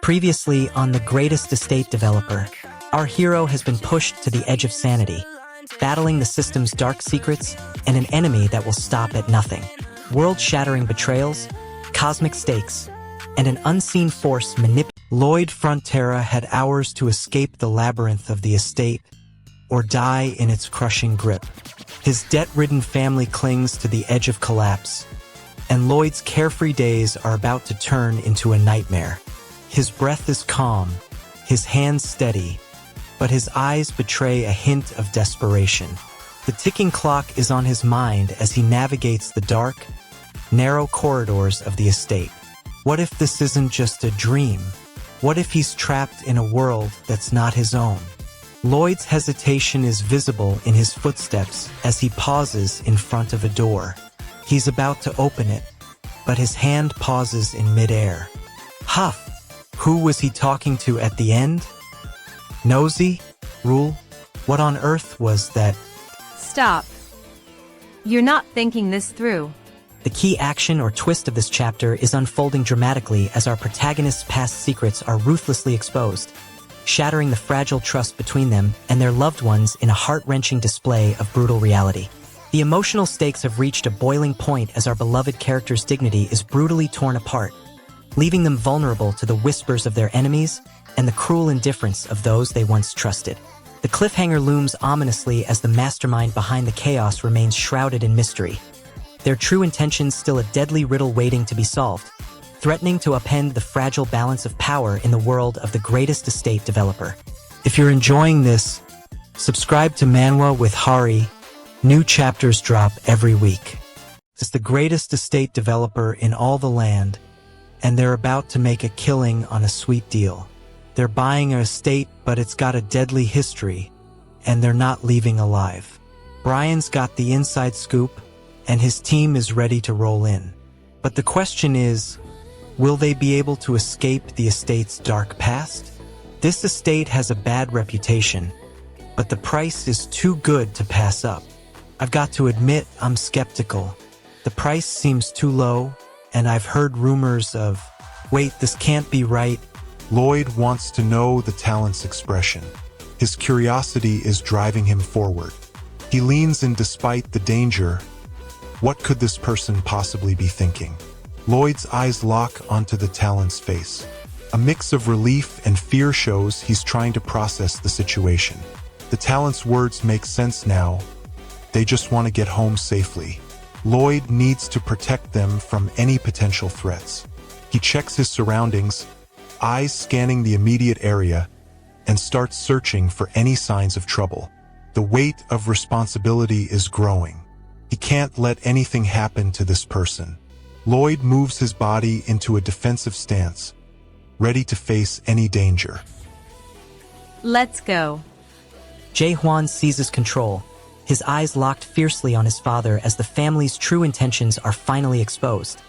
Previously on The Greatest Estate Developer, our hero has been pushed to the edge of sanity, battling the system's dark secrets and an enemy that will stop at nothing. World-shattering betrayals, cosmic stakes, and an unseen force Lloyd Frontera had hours to escape the labyrinth of the estate or die in its crushing grip. His debt-ridden family clings to the edge of collapse, and Lloyd's carefree days are about to turn into a nightmare. His breath is calm, his hands steady, but his eyes betray a hint of desperation. The ticking clock is on his mind as he navigates the dark, narrow corridors of the estate. What if this isn't just a dream? What if he's trapped in a world that's not his own? Lloyd's hesitation is visible in his footsteps as he pauses in front of a door. He's about to open it, but his hand pauses in midair. Huff! Who was he talking to at the end? Nosy? Rule? What on earth was that? Stop. You're not thinking this through. The key action or twist of this chapter is unfolding dramatically as our protagonist's past secrets are ruthlessly exposed, shattering the fragile trust between them and their loved ones in a heart-wrenching display of brutal reality. The emotional stakes have reached a boiling point as our beloved character's dignity is brutally torn apart, leaving them vulnerable to the whispers of their enemies and the cruel indifference of those they once trusted. The cliffhanger looms ominously as the mastermind behind the chaos remains shrouded in mystery, their true intentions still a deadly riddle waiting to be solved, threatening to upend the fragile balance of power in the world of the greatest estate developer. If you're enjoying this, subscribe to Manwa with Hari. New chapters drop every week. It's the greatest estate developer in all the land, and they're about to make a killing on a sweet deal. They're buying an estate, but it's got a deadly history, and they're not leaving alive. Brian's got the inside scoop, and his team is ready to roll in. But the question is, will they be able to escape the estate's dark past? This estate has a bad reputation, but the price is too good to pass up. I've got to admit I'm skeptical. The price seems too low, and I've heard rumors of, wait, this can't be right. Lloyd wants to know the talent's expression. His curiosity is driving him forward. He leans in despite the danger. What could this person possibly be thinking? Lloyd's eyes lock onto the talent's face. A mix of relief and fear shows he's trying to process the situation. The talent's words make sense now. They just want to get home safely. Lloyd needs to protect them from any potential threats. He checks his surroundings, eyes scanning the immediate area, and starts searching for any signs of trouble. The weight of responsibility is growing. He can't let anything happen to this person. Lloyd moves his body into a defensive stance, ready to face any danger. Let's go. Jae-hwan seizes control, his eyes locked fiercely on his father as the family's true intentions are finally exposed,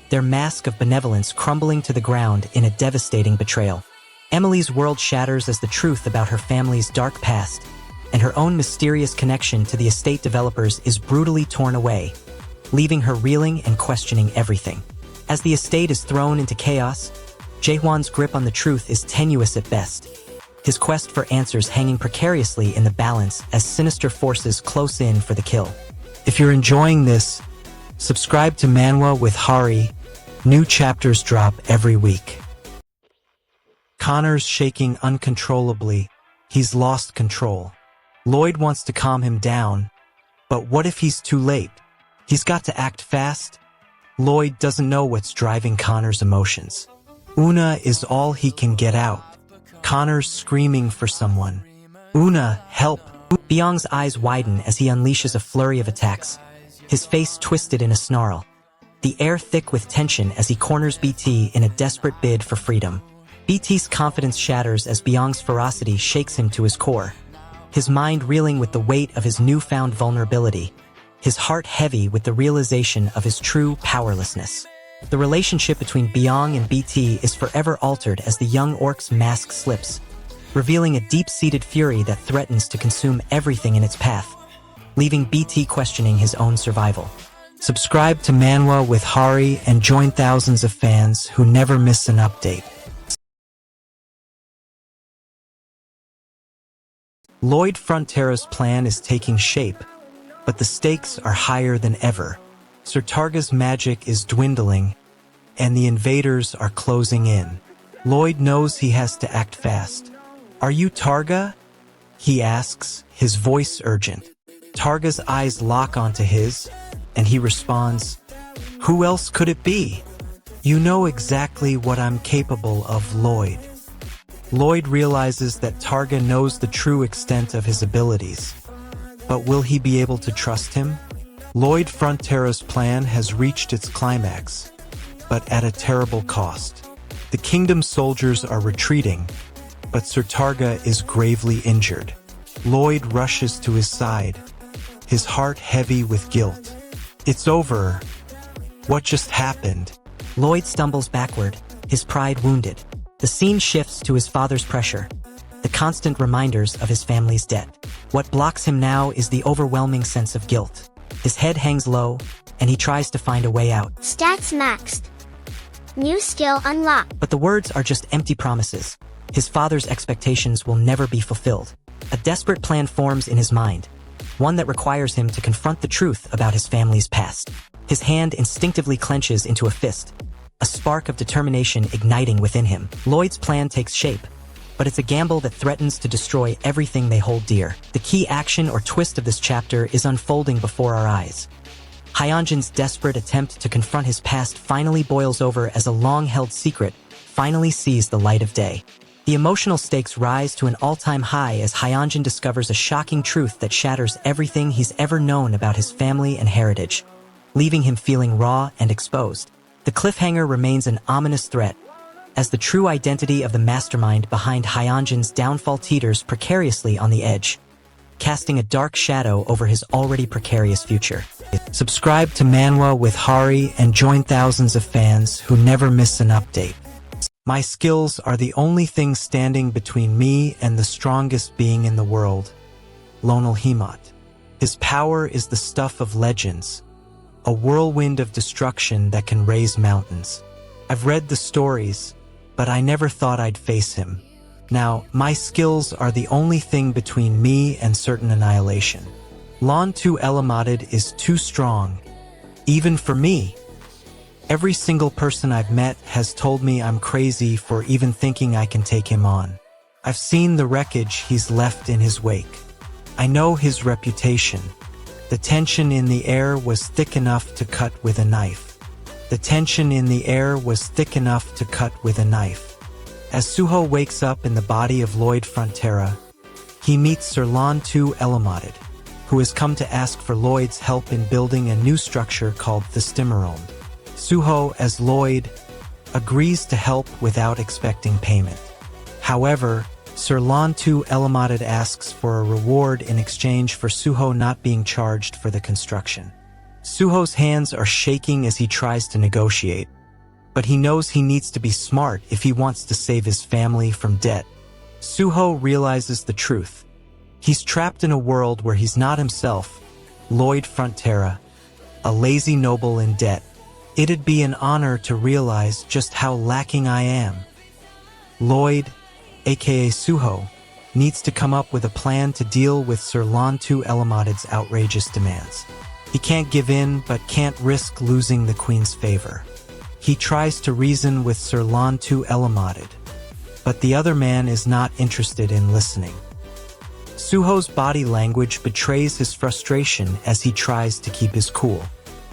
their mask of benevolence crumbling to the ground in a devastating betrayal. Emily's world shatters as the truth about her family's dark past and her own mysterious connection to the estate developers is brutally torn away, leaving her reeling and questioning everything. As the estate is thrown into chaos, Jae-hwan's grip on the truth is tenuous at best, his quest for answers hanging precariously in the balance as sinister forces close in for the kill. If you're enjoying this, subscribe to Manwa with Hari. New chapters drop every week. Connor's shaking uncontrollably. He's lost control. Lloyd wants to calm him down, but what if he's too late? He's got to act fast. Lloyd doesn't know what's driving Connor's emotions. Una is all he can get out. Connor's screaming for someone. Una, help! Byung's eyes widen as he unleashes a flurry of attacks, his face twisted in a snarl, the air thick with tension as he corners BT in a desperate bid for freedom. BT's confidence shatters as Byung's ferocity shakes him to his core, his mind reeling with the weight of his newfound vulnerability, his heart heavy with the realization of his true powerlessness. The relationship between Byung and BT is forever altered as the young orc's mask slips, revealing a deep-seated fury that threatens to consume everything in its path, leaving BT questioning his own survival. Subscribe to Manwa with Hari and join thousands of fans who never miss an update. Lloyd Frontera's plan is taking shape, but the stakes are higher than ever. Sir Targa's magic is dwindling, and the invaders are closing in. Lloyd knows he has to act fast. "Are you Targa?" he asks, his voice urgent. Targa's eyes lock onto his, and he responds, "Who else could it be? You know exactly what I'm capable of, Lloyd." Lloyd realizes that Targa knows the true extent of his abilities. But will he be able to trust him? Lloyd Frontera's plan has reached its climax, but at a terrible cost. The kingdom's soldiers are retreating, but Sir Targa is gravely injured. Lloyd rushes to his side, his heart heavy with guilt. "It's over. What just happened?" Lloyd stumbles backward, his pride wounded. The scene shifts to his father's pressure, the constant reminders of his family's debt. What blocks him now is the overwhelming sense of guilt. His head hangs low, and he tries to find a way out. Stats maxed. New skill unlocked. But the words are just empty promises. His father's expectations will never be fulfilled. A desperate plan forms in his mind, one that requires him to confront the truth about his family's past. His hand instinctively clenches into a fist, a spark of determination igniting within him. Lloyd's plan takes shape, but it's a gamble that threatens to destroy everything they hold dear. The key action or twist of this chapter is unfolding before our eyes. Hyunjin's desperate attempt to confront his past finally boils over as a long-held secret finally sees the light of day. The emotional stakes rise to an all-time high as Hyunjin discovers a shocking truth that shatters everything he's ever known about his family and heritage, leaving him feeling raw and exposed. The cliffhanger remains an ominous threat, as the true identity of the mastermind behind Hyunjin's downfall teeters precariously on the edge, casting a dark shadow over his already precarious future. Subscribe to Manwa with Hari and join thousands of fans who never miss an update. My skills are the only thing standing between me and the strongest being in the world, Lonel Hemot. His power is the stuff of legends, a whirlwind of destruction that can raise mountains. I've read the stories, but I never thought I'd face him. Now, my skills are the only thing between me and certain annihilation. Lon 2 Elamodded is too strong, even for me. Every single person I've met has told me I'm crazy for even thinking I can take him on. I've seen the wreckage he's left in his wake. I know his reputation. The tension in the air was thick enough to cut with a knife. The tension in the air was thick enough to cut with a knife. As Suho wakes up in the body of Lloyd Frontera, he meets Sir Lon 2 Elamodded, who has come to ask for Lloyd's help in building a new structure called the Stimmerome. Suho, as Lloyd, agrees to help without expecting payment. However, Sir Lon 2 Elamodded asks for a reward in exchange for Suho not being charged for the construction. Suho's hands are shaking as he tries to negotiate, but he knows he needs to be smart if he wants to save his family from debt. Suho realizes the truth. He's trapped in a world where he's not himself, Lloyd Frontera, a lazy noble in debt. It'd be an honor to realize just how lacking I am. Lloyd, aka Suho, needs to come up with a plan to deal with Sir Lon 2 Elamodded's outrageous demands. He can't give in, but can't risk losing the Queen's favor. He tries to reason with Sir Lon 2 Elamodded, but the other man is not interested in listening. Suho's body language betrays his frustration as he tries to keep his cool.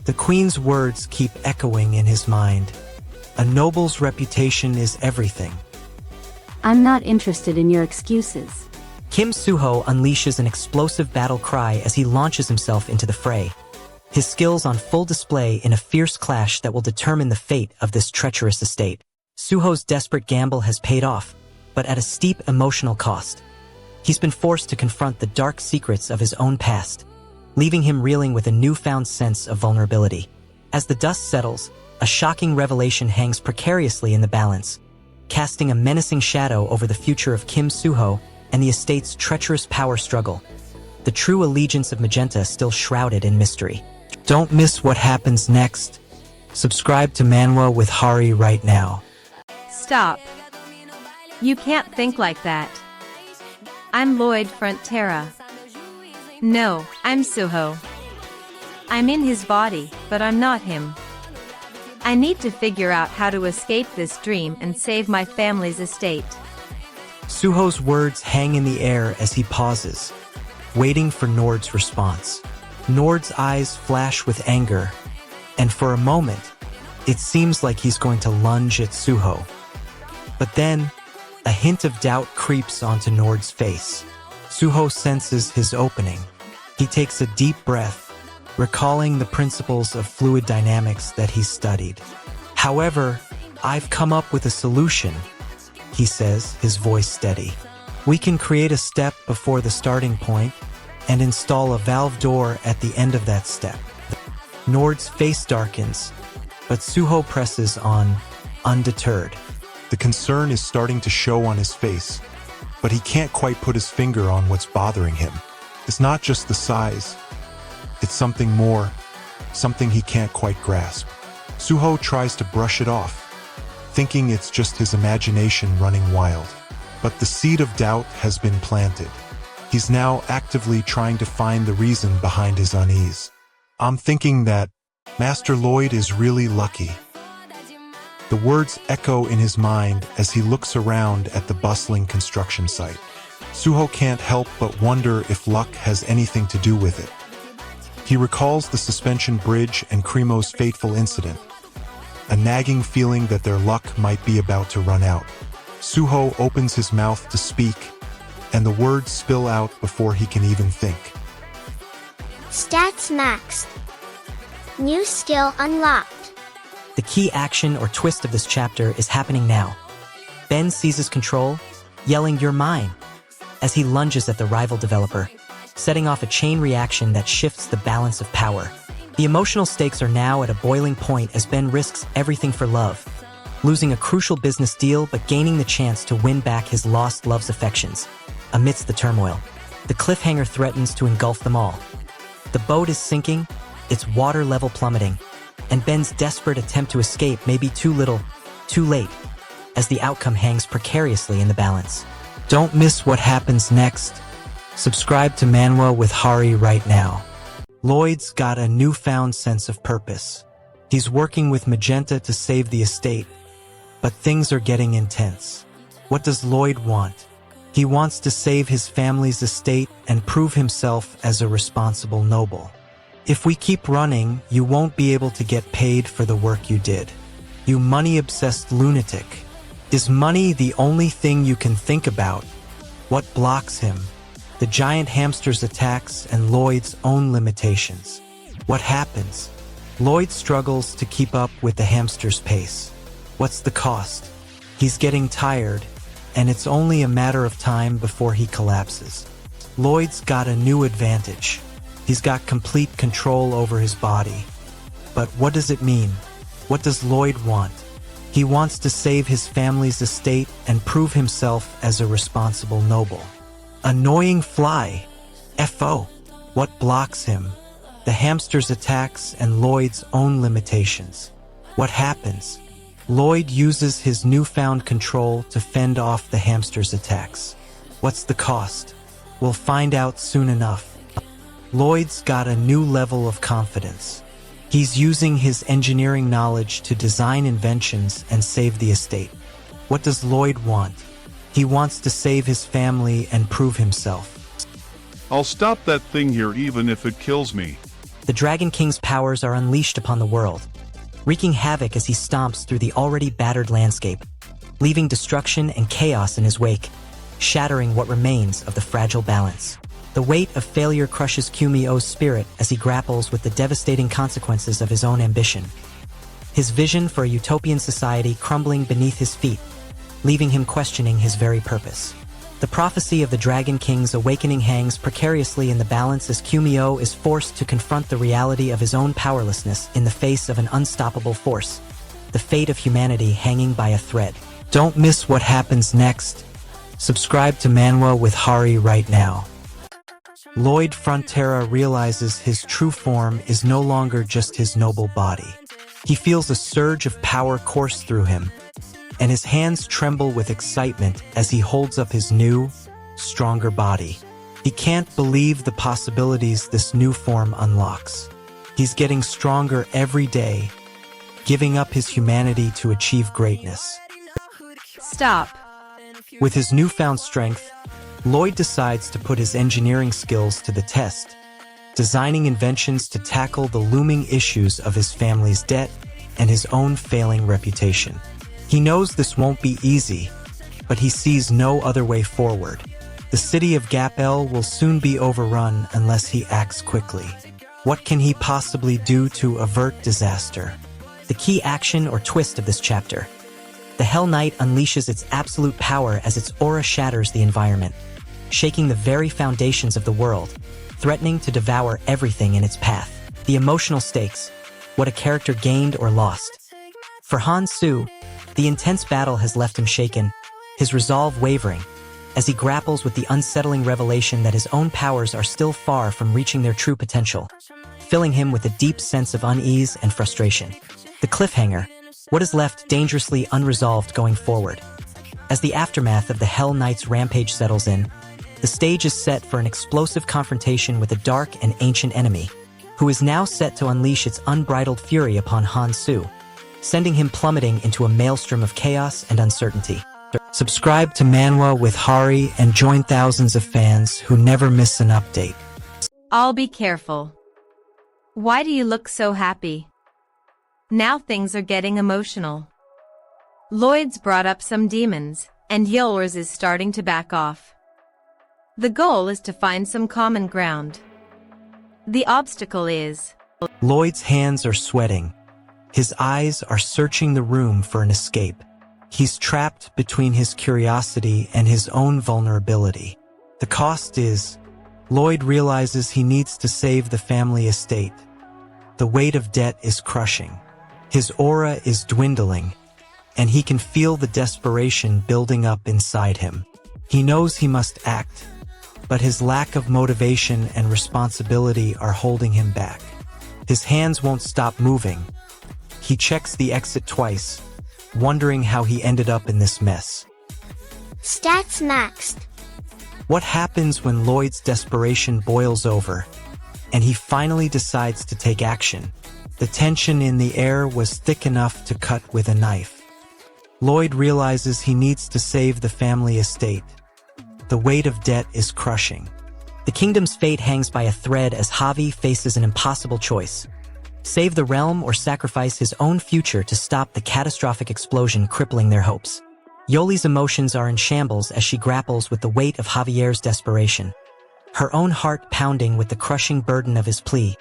The Queen's words keep echoing in his mind. A noble's reputation is everything. I'm not interested in your excuses. Kim Suho unleashes an explosive battle cry as he launches himself into the fray, his skills on full display in a fierce clash that will determine the fate of this treacherous estate. Suho's desperate gamble has paid off, but at a steep emotional cost. He's been forced to confront the dark secrets of his own past, leaving him reeling with a newfound sense of vulnerability. As the dust settles, a shocking revelation hangs precariously in the balance, casting a menacing shadow over the future of Kim Suho and the estate's treacherous power struggle. The true allegiance of Magenta still shrouded in mystery. Don't miss what happens next. Subscribe to Manwa with Hari right now. Stop. You can't think like that. I'm Lloyd Frontera. No, I'm Suho. I'm in his body, but I'm not him. I need to figure out how to escape this dream and save my family's estate. Suho's words hang in the air as he pauses, waiting for Nord's response. Nord's eyes flash with anger, and for a moment, it seems like he's going to lunge at Suho. But then, a hint of doubt creeps onto Nord's face. Suho senses his opening. He takes a deep breath, recalling the principles of fluid dynamics that he's studied. However, I've come up with a solution, he says, his voice steady. We can create a step before the starting point and install a valve door at the end of that step. Nord's face darkens, but Suho presses on, undeterred. The concern is starting to show on his face, but he can't quite put his finger on what's bothering him. It's not just the size. It's something more, something he can't quite grasp. Suho tries to brush it off, thinking it's just his imagination running wild. But the seed of doubt has been planted. He's now actively trying to find the reason behind his unease. I'm thinking that Master Lloyd is really lucky. The words echo in his mind as he looks around at the bustling construction site. Suho can't help but wonder if luck has anything to do with it. He recalls the suspension bridge and Cremo's fateful incident, a nagging feeling that their luck might be about to run out. Suho opens his mouth to speak, and the words spill out before he can even think. Stats maxed. New skill unlocked. The key action or twist of this chapter is happening now. Ben seizes control, yelling, "You're mine," as he lunges at the rival developer, setting off a chain reaction that shifts the balance of power. The emotional stakes are now at a boiling point as Ben risks everything for love, losing a crucial business deal but gaining the chance to win back his lost love's affections. Amidst the turmoil, the cliffhanger threatens to engulf them all. The boat is sinking, its water level plummeting, and Ben's desperate attempt to escape may be too little, too late, as the outcome hangs precariously in the balance. Don't miss what happens next. Subscribe to Manwa with Hari right now. Lloyd's got a newfound sense of purpose. He's working with Magenta to save the estate, but things are getting intense. What does Lloyd want? He wants to save his family's estate and prove himself as a responsible noble. If we keep running, you won't be able to get paid for the work you did. You money-obsessed lunatic. Is money the only thing you can think about? What blocks him? The giant hamster's attacks and Lloyd's own limitations. What happens? Lloyd struggles to keep up with the hamster's pace. What's the cost? He's getting tired, and it's only a matter of time before he collapses. Lloyd's got a new advantage. He's got complete control over his body. But what does it mean? What does Lloyd want? He wants to save his family's estate and prove himself as a responsible noble. Annoying fly. FO. What blocks him? The hamster's attacks and Lloyd's own limitations. What happens? Lloyd uses his newfound control to fend off the hamster's attacks. What's the cost? We'll find out soon enough. Lloyd's got a new level of confidence. He's using his engineering knowledge to design inventions and save the estate. What does Lloyd want? He wants to save his family and prove himself. I'll stop that thing here even if it kills me. The Dragon King's powers are unleashed upon the world, wreaking havoc as he stomps through the already battered landscape, leaving destruction and chaos in his wake, shattering what remains of the fragile balance. The weight of failure crushes Kumio's spirit as he grapples with the devastating consequences of his own ambition. His vision for a utopian society crumbling beneath his feet, leaving him questioning his very purpose. The prophecy of the Dragon King's awakening hangs precariously in the balance as Kumio is forced to confront the reality of his own powerlessness in the face of an unstoppable force, the fate of humanity hanging by a thread. Don't miss what happens next. Subscribe to Manwa with Hari right now. Lloyd Frontera realizes his true form is no longer just his noble body. He feels a surge of power course through him, and his hands tremble with excitement as he holds up his new, stronger body. He can't believe the possibilities this new form unlocks. He's getting stronger every day, giving up his humanity to achieve greatness. Stop. With his newfound strength, Lloyd decides to put his engineering skills to the test, designing inventions to tackle the looming issues of his family's debt and his own failing reputation. He knows this won't be easy, but he sees no other way forward. The city of Gapel will soon be overrun unless he acts quickly. What can he possibly do to avert disaster? The key action or twist of this chapter. The Hell Knight unleashes its absolute power as its aura shatters the environment, shaking the very foundations of the world, threatening to devour everything in its path. The emotional stakes, what a character gained or lost. For Han Su, the intense battle has left him shaken, his resolve wavering, as he grapples with the unsettling revelation that his own powers are still far from reaching their true potential, filling him with a deep sense of unease and frustration. The cliffhanger, what is left dangerously unresolved going forward. As the aftermath of the Hell Knight's rampage settles in, the stage is set for an explosive confrontation with a dark and ancient enemy, who is now set to unleash its unbridled fury upon Han Su, sending him plummeting into a maelstrom of chaos and uncertainty. Subscribe to Manwa with Hari and join thousands of fans who never miss an update. I'll be careful. Why do you look so happy? Now things are getting emotional. Lloyd's brought up some demons, and yours is starting to back off. The goal is to find some common ground. The obstacle is... Lloyd's hands are sweating. His eyes are searching the room for an escape. He's trapped between his curiosity and his own vulnerability. The cost is... Lloyd realizes he needs to save the family estate. The weight of debt is crushing. His aura is dwindling, and he can feel the desperation building up inside him. He knows he must act, but his lack of motivation and responsibility are holding him back. His hands won't stop moving. He checks the exit twice, wondering how he ended up in this mess. Stats maxed. What happens when Lloyd's desperation boils over, and he finally decides to take action? The tension in the air was thick enough to cut with a knife. Lloyd realizes he needs to save the family estate. The weight of debt is crushing. The kingdom's fate hangs by a thread as Javi faces an impossible choice. Save the realm or sacrifice his own future to stop the catastrophic explosion crippling their hopes. Yoli's emotions are in shambles as she grapples with the weight of Javier's desperation. Her own heart pounding with the crushing burden of his plea.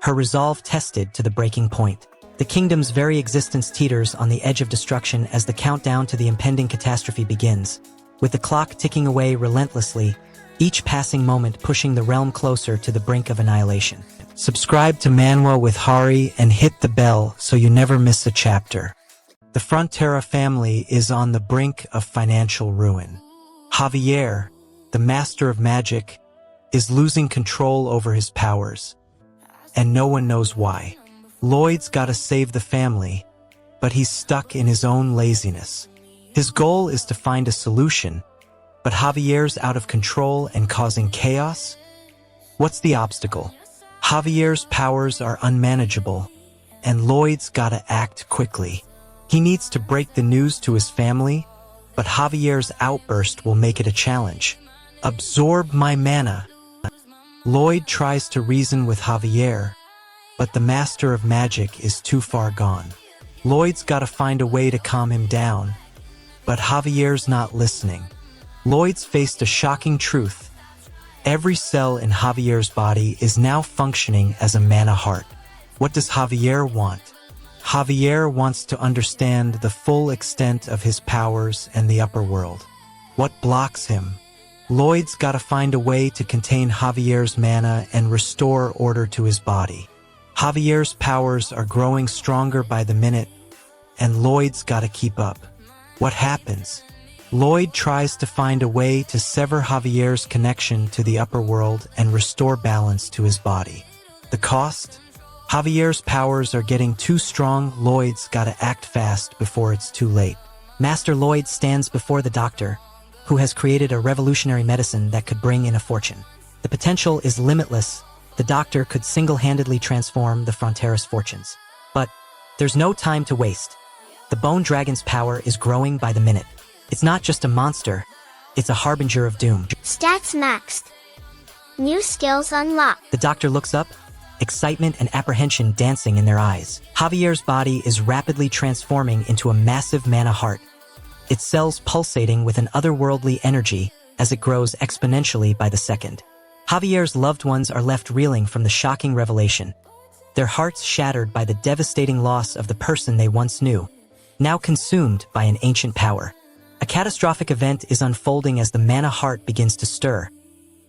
Her resolve tested to the breaking point. The kingdom's very existence teeters on the edge of destruction as the countdown to the impending catastrophe begins. With the clock ticking away relentlessly, each passing moment pushing the realm closer to the brink of annihilation. Subscribe to Manwa with Hari and hit the bell so you never miss a chapter. The Frontera family is on the brink of financial ruin. Javier, the master of magic, is losing control over his powers, and no one knows why. Lloyd's gotta save the family, but he's stuck in his own laziness. His goal is to find a solution, but Javier's out of control and causing chaos? What's the obstacle? Javier's powers are unmanageable, and Lloyd's gotta act quickly. He needs to break the news to his family, but Javier's outburst will make it a challenge. Absorb my mana. Lloyd tries to reason with Javier, but the master of magic is too far gone. Lloyd's gotta find a way to calm him down, but Javier's not listening. Lloyd's faced a shocking truth. Every cell in Javier's body is now functioning as a mana heart. What does Javier want? Javier wants to understand the full extent of his powers and the upper world. What blocks him? Lloyd's gotta find a way to contain Javier's mana and restore order to his body. Javier's powers are growing stronger by the minute, and Lloyd's gotta keep up. What happens? Lloyd tries to find a way to sever Javier's connection to the upper world and restore balance to his body. The cost? Javier's powers are getting too strong. Lloyd's gotta act fast before it's too late. Master Lloyd stands before the doctor, who has created a revolutionary medicine that could bring in a fortune. The potential is limitless. The doctor could single-handedly transform the Frontera's fortunes. But there's no time to waste. The Bone Dragon's power is growing by the minute. It's not just a monster, it's a harbinger of doom. Stats maxed. New skills unlocked. The doctor looks up, excitement and apprehension dancing in their eyes. Javier's body is rapidly transforming into a massive mana heart, its cells pulsating with an otherworldly energy as it grows exponentially by the second. Javier's loved ones are left reeling from the shocking revelation, their hearts shattered by the devastating loss of the person they once knew, now consumed by an ancient power. A catastrophic event is unfolding as the mana heart begins to stir,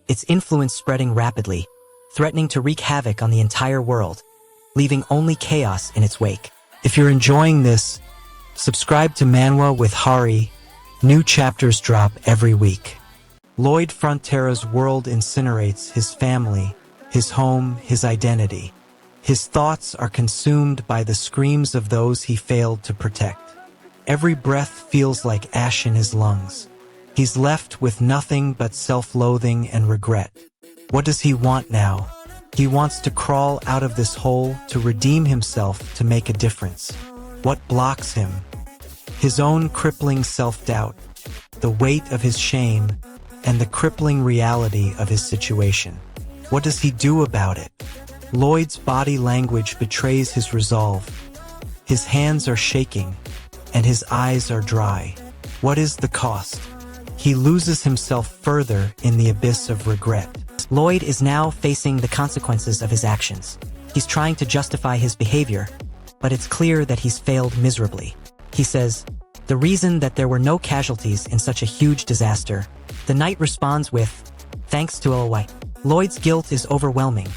its influence spreading rapidly, threatening to wreak havoc on the entire world, leaving only chaos in its wake. If you're enjoying this, subscribe to Manwa with Hari. New chapters drop every week. Lloyd Frontera's world incinerates his family, his home, his identity. His thoughts are consumed by the screams of those he failed to protect. Every breath feels like ash in his lungs. He's left with nothing but self-loathing and regret. What does he want now? He wants to crawl out of this hole, to redeem himself, to make a difference. What blocks him? His own crippling self-doubt, the weight of his shame, and the crippling reality of his situation. What does he do about it? Lloyd's body language betrays his resolve. His hands are shaking, and his eyes are dry. What is the cost? He loses himself further in the abyss of regret. Lloyd is now facing the consequences of his actions. He's trying to justify his behavior, but it's clear that he's failed miserably. He says, "The reason that there were no casualties in such a huge disaster." The knight responds with, "Thanks to Lloyd." Lloyd's guilt is overwhelming.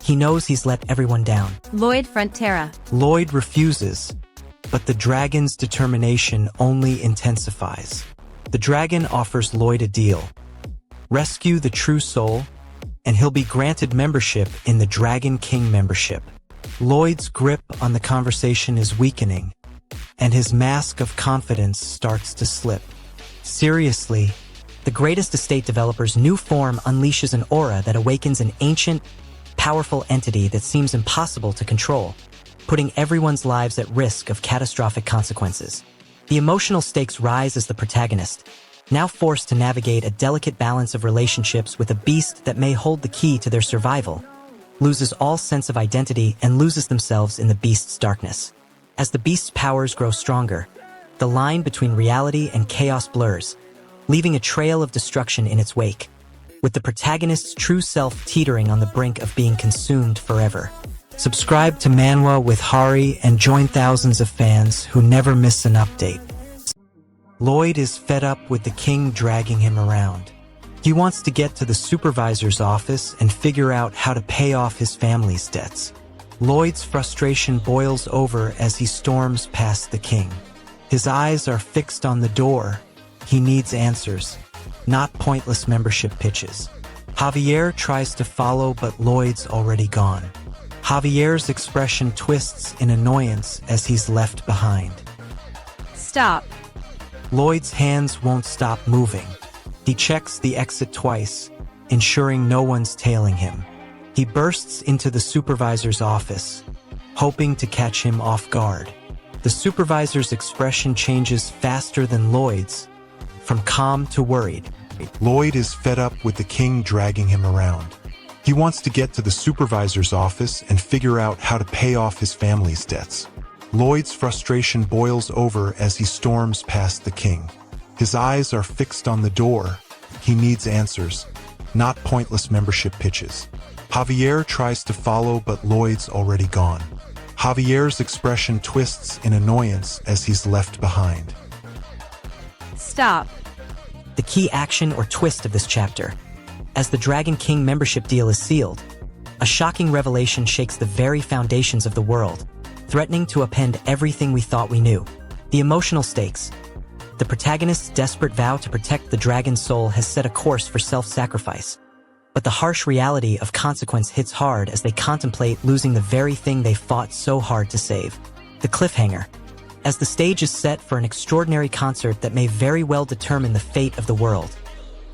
He knows he's let everyone down. Lloyd Frontera. Lloyd refuses, but the dragon's determination only intensifies. The dragon offers Lloyd a deal. Rescue the true soul, and he'll be granted membership in the Dragon King membership. Lloyd's grip on the conversation is weakening, and his mask of confidence starts to slip. Seriously, the greatest estate developer's new form unleashes an aura that awakens an ancient, powerful entity that seems impossible to control, putting everyone's lives at risk of catastrophic consequences. The emotional stakes rise as the protagonist, now forced to navigate a delicate balance of relationships with a beast that may hold the key to their survival, loses all sense of identity and loses themselves in the beast's darkness. As the beast's powers grow stronger, the line between reality and chaos blurs, leaving a trail of destruction in its wake, with the protagonist's true self teetering on the brink of being consumed forever. Subscribe to Manwa with Hari and join thousands of fans who never miss an update. Lloyd is fed up with the king dragging him around. He wants to get to the supervisor's office and figure out how to pay off his family's debts. Lloyd's frustration boils over as he storms past the king. His eyes are fixed on the door. He needs answers, not pointless membership pitches. Javier tries to follow, but Lloyd's already gone. Javier's expression twists in annoyance as he's left behind. Stop. Lloyd's hands won't stop moving. He checks the exit twice, ensuring no one's tailing him. He bursts into the supervisor's office, hoping to catch him off guard. The supervisor's expression changes faster than Lloyd's, from calm to worried. Lloyd is fed up with the king dragging him around. He wants to get to the supervisor's office and figure out how to pay off his family's debts. Lloyd's frustration boils over as he storms past the king. His eyes are fixed on the door. He needs answers, not pointless membership pitches. Javier tries to follow, but Lloyd's already gone. Javier's expression twists in annoyance as he's left behind. Stop. The key action or twist of this chapter. As the Dragon King membership deal is sealed, a shocking revelation shakes the very foundations of the world, threatening to upend everything we thought we knew. The emotional stakes. The protagonist's desperate vow to protect the dragon's soul has set a course for self-sacrifice. But the harsh reality of consequence hits hard as they contemplate losing the very thing they fought so hard to save. The cliffhanger. as the stage is set for an extraordinary concert that may very well determine the fate of the world.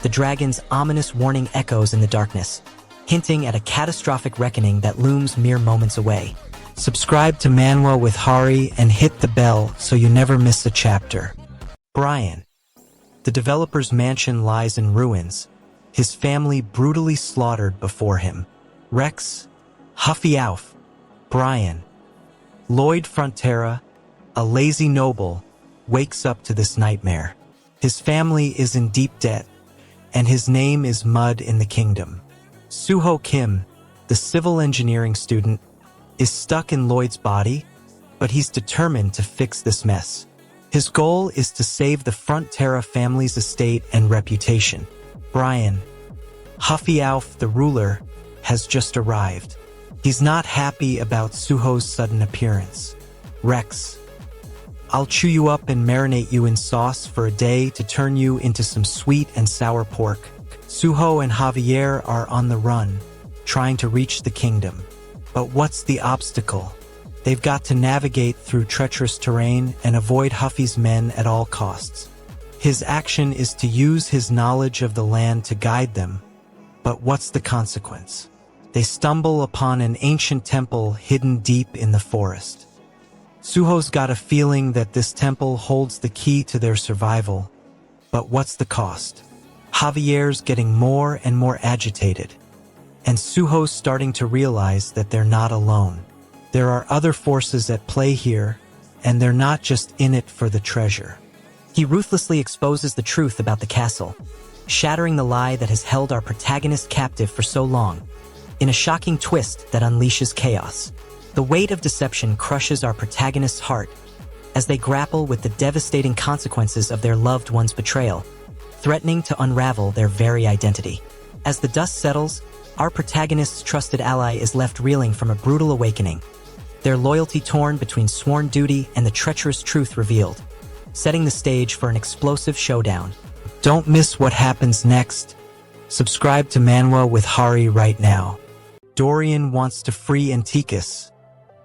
The dragon's ominous warning echoes in the darkness, hinting at a catastrophic reckoning that looms mere moments away. Subscribe to Manwa with Hari and hit the bell so you never miss a chapter. Brian. The developer's mansion lies in ruins, his family brutally slaughtered before him. Rex, Huffy Alf, Brian. Lloyd Frontera, a lazy noble, wakes up to this nightmare. His family is in deep debt, and his name is mud in the kingdom. Suho Kim, the civil engineering student, is stuck in Lloyd's body, but he's determined to fix this mess. His goal is to save the Frontera family's estate and reputation. Brian, Huffy Alf, the ruler, has just arrived. He's not happy about Suho's sudden appearance. Rex, I'll chew you up and marinate you in sauce for a day to turn you into some sweet and sour pork. Suho and Javier are on the run, trying to reach the kingdom. But what's the obstacle? They've got to navigate through treacherous terrain and avoid Huffy's men at all costs. His action is to use his knowledge of the land to guide them. But what's the consequence? They stumble upon an ancient temple hidden deep in the forest. Suho's got a feeling that this temple holds the key to their survival. But what's the cost? Javier's getting more and more agitated, and Suho's starting to realize that they're not alone. There are other forces at play here, and they're not just in it for the treasure. He ruthlessly exposes the truth about the castle, shattering the lie that has held our protagonist captive for so long, in a shocking twist that unleashes chaos. The weight of deception crushes our protagonist's heart as they grapple with the devastating consequences of their loved one's betrayal, threatening to unravel their very identity. As the dust settles, our protagonist's trusted ally is left reeling from a brutal awakening, their loyalty torn between sworn duty and the treacherous truth revealed, setting the stage for an explosive showdown. Don't miss what happens next. Subscribe to Manwa with Hari right now. Dorian wants to free Antikus,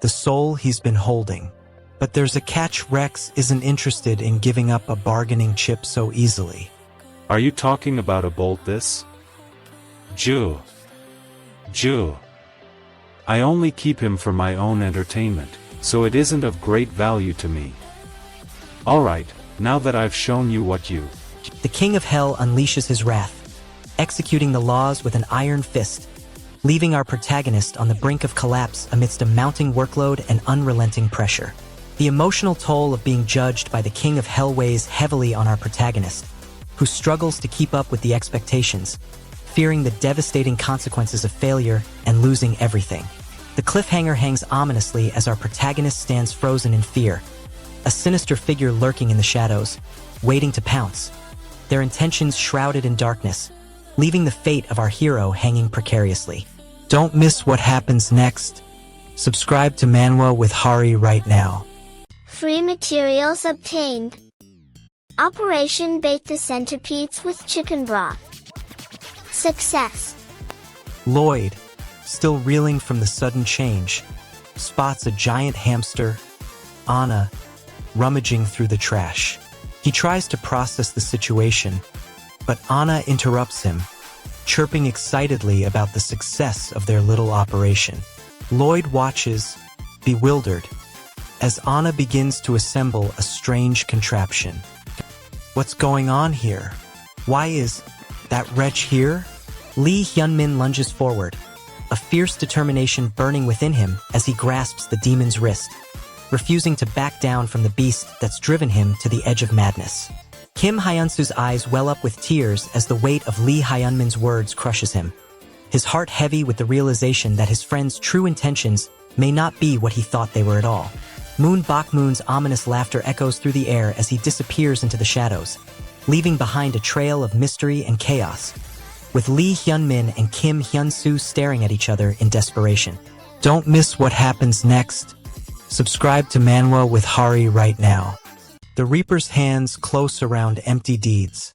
the soul he's been holding. But there's a catch. Rex isn't interested in giving up a bargaining chip so easily. Are you talking about a bolt this? Jew. I only keep him for my own entertainment, so it isn't of great value to me. Alright, now that I've shown you what you... The King of Hell unleashes his wrath, executing the laws with an iron fist, leaving our protagonist on the brink of collapse amidst a mounting workload and unrelenting pressure. The emotional toll of being judged by the King of Hell weighs heavily on our protagonist, who struggles to keep up with the expectations, fearing the devastating consequences of failure and losing everything. The cliffhanger hangs ominously as our protagonist stands frozen in fear, a sinister figure lurking in the shadows, waiting to pounce, their intentions shrouded in darkness, leaving the fate of our hero hanging precariously. Don't miss what happens next. Subscribe to Manwa with Hari right now. Free materials obtained. Operation Bake the Centipedes with Chicken Broth. Success. Lloyd, still reeling from the sudden change, spots a giant hamster, Anna, rummaging through the trash. He tries to process the situation, but Anna interrupts him, chirping excitedly about the success of their little operation. Lloyd watches, bewildered, as Anna begins to assemble a strange contraption. What's going on here? Why is that wretch here? Lee Hyunmin lunges forward, a fierce determination burning within him as he grasps the demon's wrist, refusing to back down from the beast that's driven him to the edge of madness. Kim Hyunsu's eyes well up with tears as the weight of Lee Hyunmin's words crushes him, his heart heavy with the realization that his friend's true intentions may not be what he thought they were at all. Moon Bakmoon's ominous laughter echoes through the air as he disappears into the shadows, leaving behind a trail of mystery and chaos, with Lee Hyunmin and Kim Hyunsu staring at each other in desperation. Don't miss what happens next. Subscribe to Manwa with Hari right now. The Reaper's hands close around empty deeds,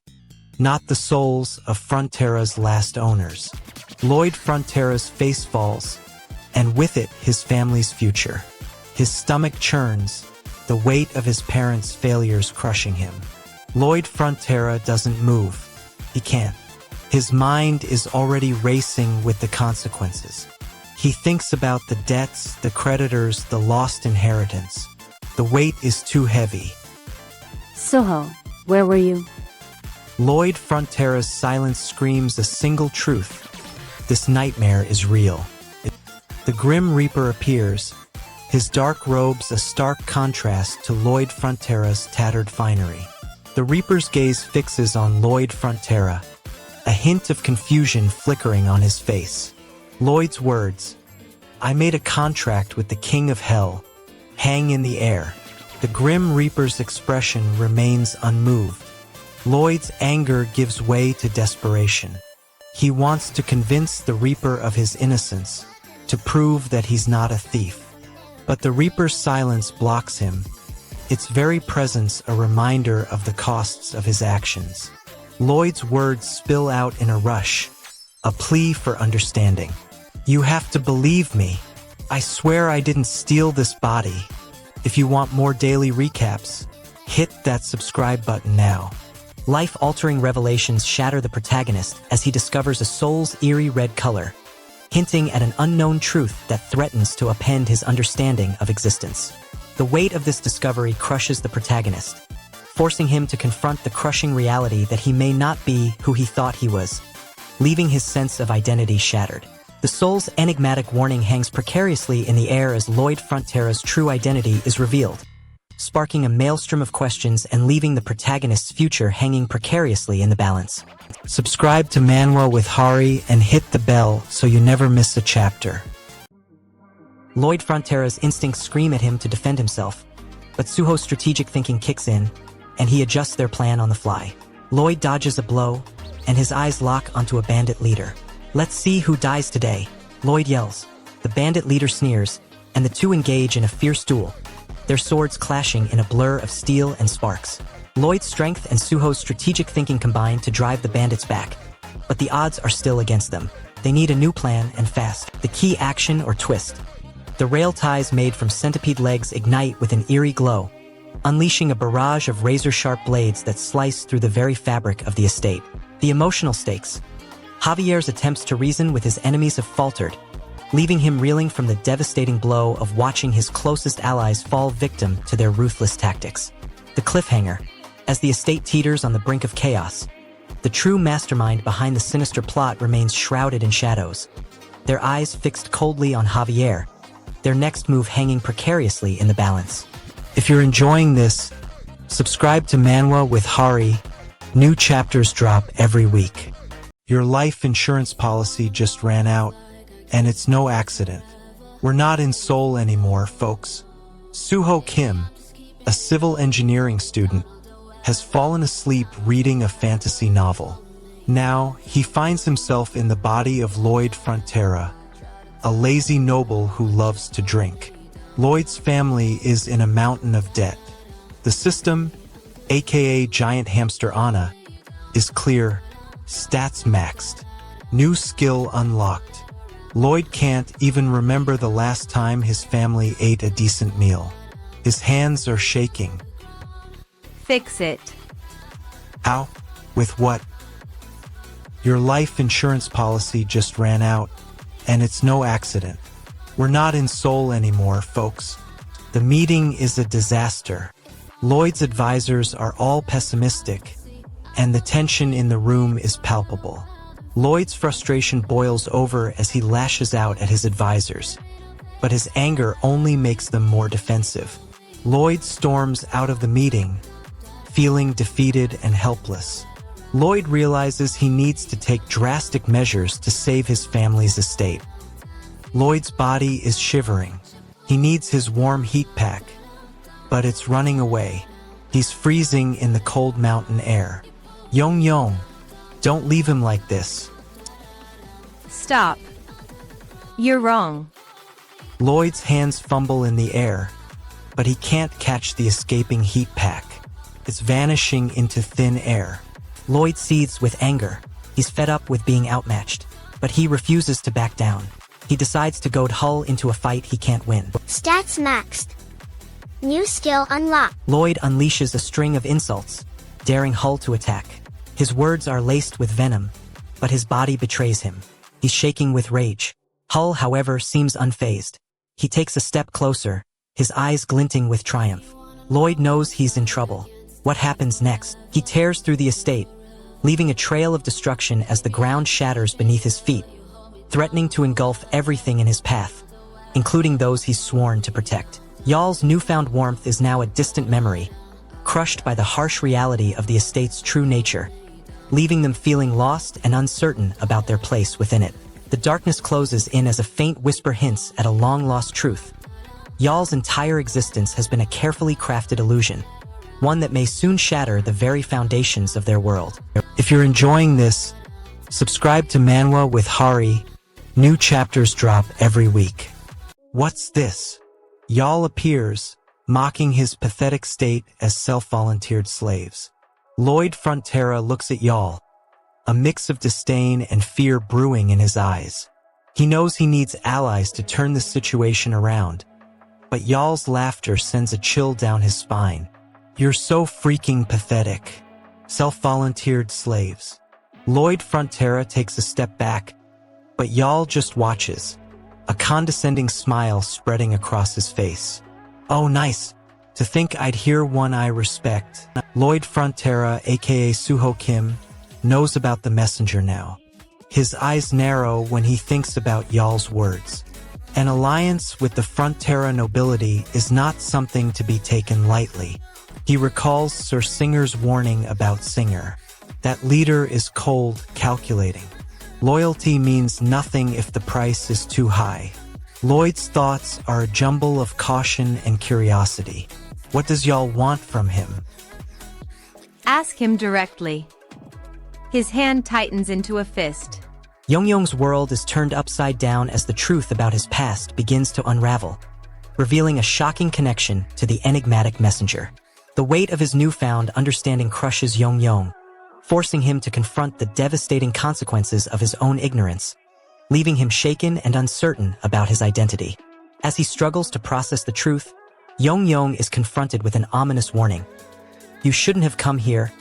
not the souls of Frontera's last owners. Lloyd Frontera's face falls, and with it his family's future. His stomach churns, the weight of his parents' failures crushing him. Lloyd Frontera doesn't move. He can't. His mind is already racing with the consequences. He thinks about the debts, the creditors, the lost inheritance. The weight is too heavy. Suho, where were you? Lloyd Frontera's silence screams a single truth. This nightmare is real. The Grim Reaper appears, his dark robes a stark contrast to Lloyd Frontera's tattered finery. The Reaper's gaze fixes on Lloyd Frontera, a hint of confusion flickering on his face. Lloyd's words, "I made a contract with the King of Hell," hang in the air. The Grim Reaper's expression remains unmoved. Lloyd's anger gives way to desperation. He wants to convince the Reaper of his innocence, to prove that he's not a thief. But the Reaper's silence blocks him, its very presence a reminder of the costs of his actions. Lloyd's words spill out in a rush, a plea for understanding. "You have to believe me. I swear I didn't steal this body." If you want more daily recaps, hit that subscribe button now. Life-altering revelations shatter the protagonist as he discovers a soul's eerie red color, hinting at an unknown truth that threatens to upend his understanding of existence. The weight of this discovery crushes the protagonist, forcing him to confront the crushing reality that he may not be who he thought he was, leaving his sense of identity shattered. The soul's enigmatic warning hangs precariously in the air as Lloyd Frontera's true identity is revealed, sparking a maelstrom of questions and leaving the protagonist's future hanging precariously in the balance. Subscribe to Manwa with Hari and hit the bell so you never miss a chapter. Lloyd Frontera's instincts scream at him to defend himself, but Suho's strategic thinking kicks in, and he adjusts their plan on the fly. Lloyd dodges a blow, and his eyes lock onto a bandit leader. "Let's see who dies today," Lloyd yells. The bandit leader sneers, and the two engage in a fierce duel, their swords clashing in a blur of steel and sparks. Lloyd's strength and Suho's strategic thinking combine to drive the bandits back, but the odds are still against them. They need a new plan, and fast. The key action or twist. The rail ties made from centipede legs ignite with an eerie glow, unleashing a barrage of razor-sharp blades that slice through the very fabric of the estate. The emotional stakes. Javier's attempts to reason with his enemies have faltered, leaving him reeling from the devastating blow of watching his closest allies fall victim to their ruthless tactics. The cliffhanger. As the estate teeters on the brink of chaos, the true mastermind behind the sinister plot remains shrouded in shadows, their eyes fixed coldly on Javier, their next move hanging precariously in the balance. If you're enjoying this, subscribe to Manwa with Hari. New chapters drop every week. Your life insurance policy just ran out, and it's no accident. We're not in Seoul anymore, folks. Suho Kim, a civil engineering student, has fallen asleep reading a fantasy novel. Now, he finds himself in the body of Lloyd Frontera, a lazy noble who loves to drink. Lloyd's family is in a mountain of debt. The system, aka Giant Hamster Anna, is clear, stats maxed, new skill unlocked. Lloyd can't even remember the last time his family ate a decent meal. His hands are shaking. Fix it. How? With what? Your life insurance policy just ran out, and it's no accident. We're not in Seoul anymore, folks. The meeting is a disaster. Lloyd's advisors are all pessimistic, and the tension in the room is palpable. Lloyd's frustration boils over as he lashes out at his advisors, but his anger only makes them more defensive. Lloyd storms out of the meeting, feeling defeated and helpless. Lloyd realizes he needs to take drastic measures to save his family's estate. Lloyd's body is shivering. He needs his warm heat pack, but it's running away. He's freezing in the cold mountain air. Yong, don't leave him like this. Stop. You're wrong. Lloyd's hands fumble in the air, but he can't catch the escaping heat pack. It's vanishing into thin air. Lloyd seethes with anger. He's fed up with being outmatched, but he refuses to back down. He decides to goad Hull into a fight he can't win. Stats maxed. New skill unlocked. Lloyd unleashes a string of insults, daring Hull to attack. His words are laced with venom, but his body betrays him. He's shaking with rage. Hull, however, seems unfazed. He takes a step closer, his eyes glinting with triumph. Lloyd knows he's in trouble. What happens next? He tears through the estate, leaving a trail of destruction as the ground shatters beneath his feet, threatening to engulf everything in his path, including those he's sworn to protect. Y'all's newfound warmth is now a distant memory, crushed by the harsh reality of the estate's true nature, leaving them feeling lost and uncertain about their place within it. The darkness closes in as a faint whisper hints at a long-lost truth. Y'all's entire existence has been a carefully crafted illusion, one that may soon shatter the very foundations of their world. If you're enjoying this, subscribe to Manwa with Hari. New chapters drop every week. What's this? Y'all appears, mocking his pathetic state as self-volunteered slaves. Lloyd Frontera looks at Y'all, a mix of disdain and fear brewing in his eyes. He knows he needs allies to turn the situation around, but Y'all's laughter sends a chill down his spine. You're so freaking pathetic. Self-volunteered slaves. Lloyd Frontera takes a step back, but Y'all just watches, a condescending smile spreading across his face. Oh, nice. To think I'd hear one I respect. Lloyd Frontera, aka Suho Kim, knows about the messenger now. His eyes narrow when he thinks about Y'all's words. An alliance with the Frontera nobility is not something to be taken lightly. He recalls Sir Singer's warning about Singer. That leader is cold, calculating. Loyalty means nothing if the price is too high. Lloyd's thoughts are a jumble of caution and curiosity. What does Y'all want from him? Ask him directly. His hand tightens into a fist. Yongyong's world is turned upside down as the truth about his past begins to unravel, revealing a shocking connection to the enigmatic messenger. The weight of his newfound understanding crushes Yongyong, forcing him to confront the devastating consequences of his own ignorance, leaving him shaken and uncertain about his identity. As he struggles to process the truth, Yongyong is confronted with an ominous warning. You shouldn't have come here,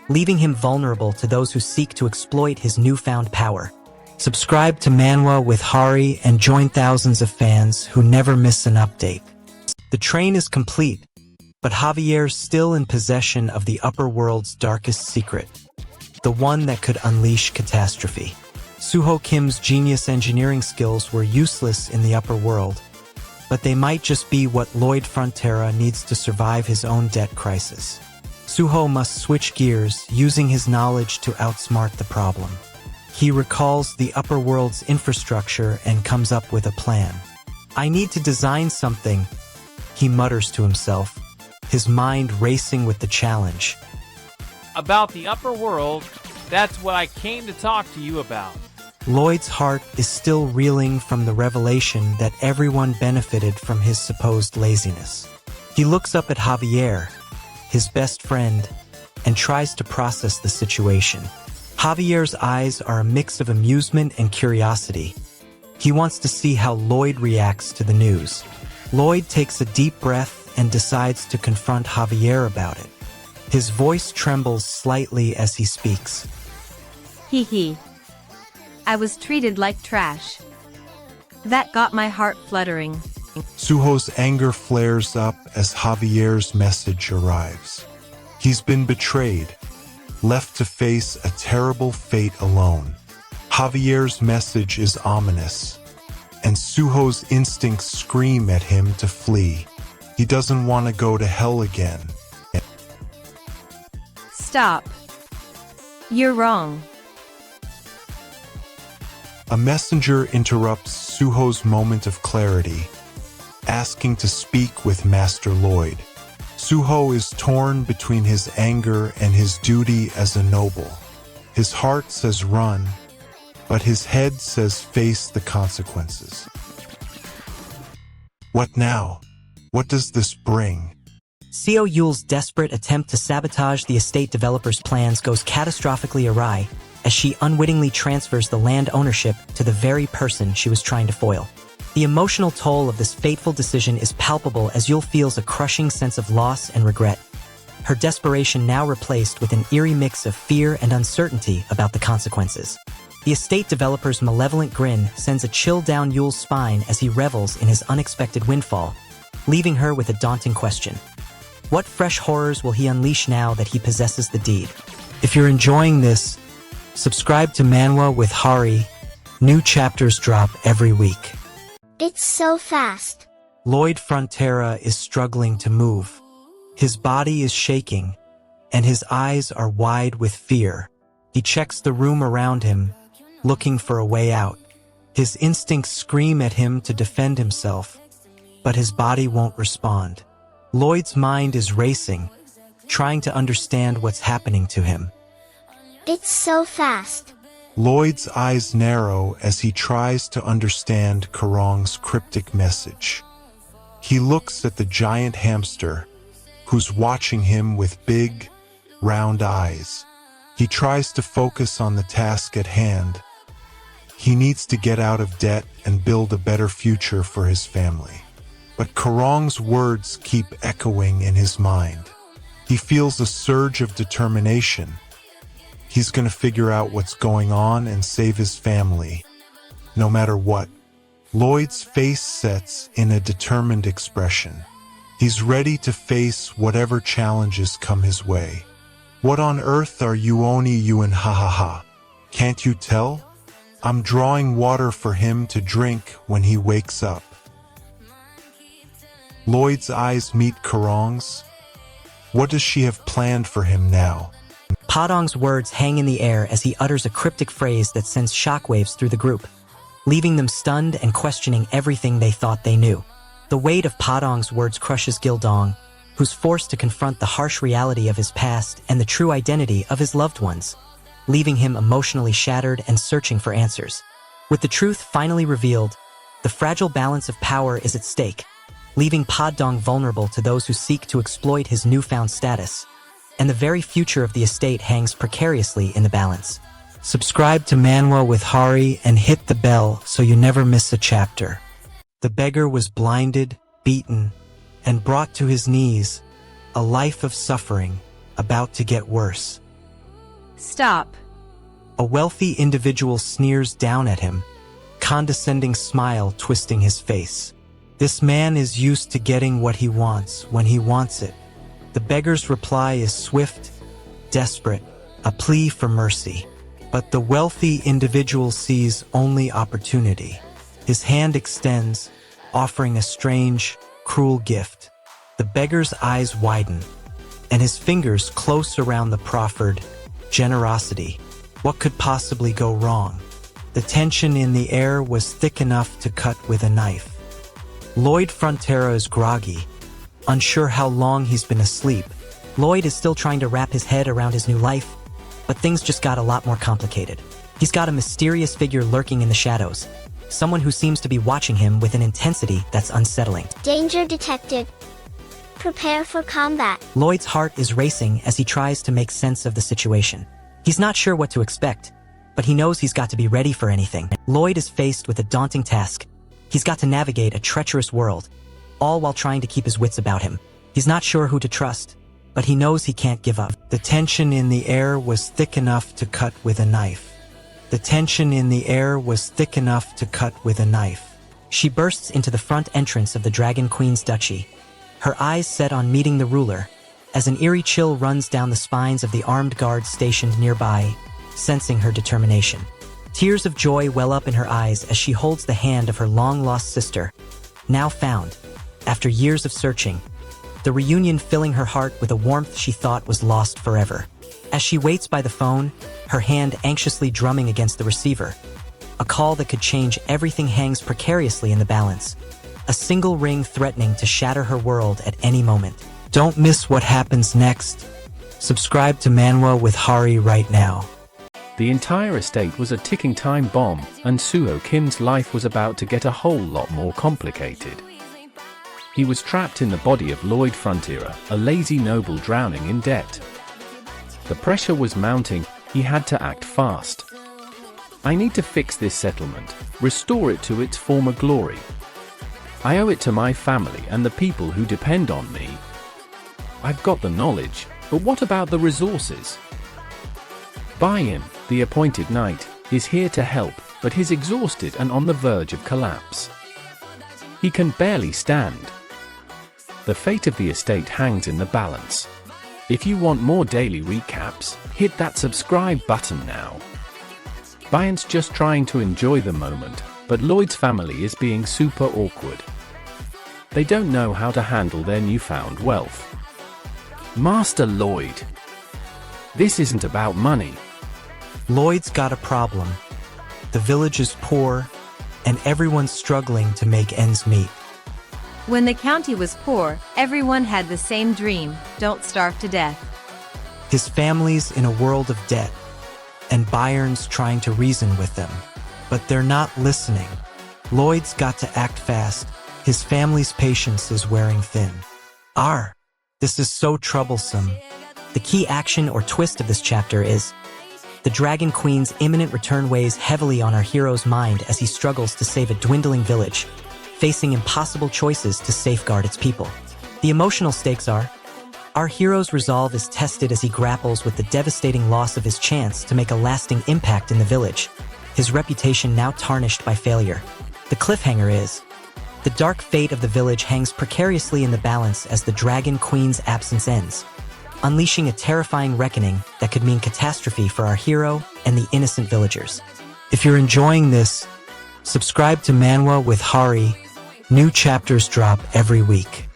leaving him vulnerable to those who seek to exploit his newfound power. Subscribe to Manwa with Hari and join thousands of fans who never miss an update. The train is complete, but Javier's still in possession of the upper world's darkest secret, the one that could unleash catastrophe. Suho Kim's genius engineering skills were useless in the upper world, but they might just be what Lloyd Frontera needs to survive his own debt crisis. Suho must switch gears, using his knowledge to outsmart the problem. He recalls the upper world's infrastructure and comes up with a plan. I need to design something, he mutters to himself, his mind racing with the challenge. About the upper world, that's what I came to talk to you about. Lloyd's heart is still reeling from the revelation that everyone benefited from his supposed laziness. He looks up at Javier, his best friend, and tries to process the situation. Javier's eyes are a mix of amusement and curiosity. He wants to see how Lloyd reacts to the news. Lloyd takes a deep breath and decides to confront Javier about it. His voice trembles slightly as he speaks. Hee hee. I was treated like trash. That got my heart fluttering. Suho's anger flares up as Javier's message arrives. He's been betrayed, left to face a terrible fate alone. Javier's message is ominous, and Suho's instincts scream at him to flee. He doesn't want to go to hell again. Stop. You're wrong. A messenger interrupts Suho's moment of clarity, asking to speak with Master Lloyd. Suho is torn between his anger and his duty as a noble. His heart says run, but his head says face the consequences. What now? What does this bring? Seo Yule's desperate attempt to sabotage the estate developer's plans goes catastrophically awry as she unwittingly transfers the land ownership to the very person she was trying to foil. The emotional toll of this fateful decision is palpable as Yul feels a crushing sense of loss and regret. Her desperation now replaced with an eerie mix of fear and uncertainty about the consequences. The estate developer's malevolent grin sends a chill down Yul's spine as he revels in his unexpected windfall, leaving her with a daunting question. What fresh horrors will he unleash now that he possesses the deed? If you're enjoying this, subscribe to Manwa with Hari. New chapters drop every week. It's so fast. Lloyd Frontera is struggling to move. His body is shaking, and his eyes are wide with fear. He checks the room around him, looking for a way out. His instincts scream at him to defend himself, but his body won't respond. Lloyd's mind is racing, trying to understand what's happening to him. It's so fast. Lloyd's eyes narrow as he tries to understand Karong's cryptic message. He looks at the giant hamster, who's watching him with big, round eyes. He tries to focus on the task at hand. He needs to get out of debt and build a better future for his family. But Karong's words keep echoing in his mind. He feels a surge of determination. He's going to figure out what's going on and save his family, no matter what. Lloyd's face sets in a determined expression. He's ready to face whatever challenges come his way. What on earth are you only you and ha ha ha? Can't you tell? I'm drawing water for him to drink when he wakes up. Lloyd's eyes meet Karong's. What does she have planned for him now? Padong's words hang in the air as he utters a cryptic phrase that sends shockwaves through the group, leaving them stunned and questioning everything they thought they knew. The weight of Padong's words crushes Gildong, who's forced to confront the harsh reality of his past and the true identity of his loved ones, leaving him emotionally shattered and searching for answers. With the truth finally revealed, the fragile balance of power is at stake, leaving Padong vulnerable to those who seek to exploit his newfound status, and the very future of the estate hangs precariously in the balance. Subscribe to Manwa with Hari and hit the bell so you never miss a chapter. The beggar was blinded, beaten, and brought to his knees, a life of suffering about to get worse. Stop. A wealthy individual sneers down at him, condescending smile twisting his face. This man is used to getting what he wants when he wants it. The beggar's reply is swift, desperate, a plea for mercy. But the wealthy individual sees only opportunity. His hand extends, offering a strange, cruel gift. The beggar's eyes widen, and his fingers close around the proffered generosity. What could possibly go wrong? The tension in the air was thick enough to cut with a knife. Lloyd Frontera is groggy, unsure how long he's been asleep. Lloyd is still trying to wrap his head around his new life, but things just got a lot more complicated. He's got a mysterious figure lurking in the shadows, someone who seems to be watching him with an intensity that's unsettling. Danger detected. Prepare for combat. Lloyd's heart is racing as he tries to make sense of the situation. He's not sure what to expect, but he knows he's got to be ready for anything. Lloyd is faced with a daunting task. He's got to navigate a treacherous world, all while trying to keep his wits about him. He's not sure who to trust, but he knows he can't give up. The tension in the air was thick enough to cut with a knife. The tension in the air was thick enough to cut with a knife. She bursts into the front entrance of the Dragon Queen's duchy, her eyes set on meeting the ruler, as an eerie chill runs down the spines of the armed guards stationed nearby, sensing her determination. Tears of joy well up in her eyes as she holds the hand of her long-lost sister, now found, after years of searching, the reunion filling her heart with a warmth she thought was lost forever. As she waits by the phone, her hand anxiously drumming against the receiver, a call that could change everything hangs precariously in the balance, a single ring threatening to shatter her world at any moment. Don't miss what happens next. Subscribe to Manwa with Hari right now. The entire estate was a ticking time bomb, and Suho Kim's life was about to get a whole lot more complicated. He was trapped in the body of Lloyd Frontera, a lazy noble drowning in debt. The pressure was mounting, he had to act fast. I need to fix this settlement, restore it to its former glory. I owe it to my family and the people who depend on me. I've got the knowledge, but what about the resources? Bayan, the appointed knight, is here to help, but he's exhausted and on the verge of collapse. He can barely stand. The fate of the estate hangs in the balance. If you want more daily recaps, hit that subscribe button now. Bayan's just trying to enjoy the moment, but Lloyd's family is being super awkward. They don't know how to handle their newfound wealth. Master Lloyd, this isn't about money. Lloyd's got a problem. The village is poor, and everyone's struggling to make ends meet. When the county was poor, everyone had the same dream: don't starve to death. His family's in a world of debt, and Bayern's trying to reason with them. But they're not listening. Lloyd's got to act fast. His family's patience is wearing thin. This is so troublesome. The key action or twist of this chapter is the Dragon Queen's imminent return weighs heavily on our hero's mind as he struggles to save a dwindling village, facing impossible choices to safeguard its people. The emotional stakes are, our hero's resolve is tested as he grapples with the devastating loss of his chance to make a lasting impact in the village, his reputation now tarnished by failure. The cliffhanger is, the dark fate of the village hangs precariously in the balance as the Dragon Queen's absence ends, unleashing a terrifying reckoning that could mean catastrophe for our hero and the innocent villagers. If you're enjoying this, subscribe to Manwa with Hari. New chapters drop every week.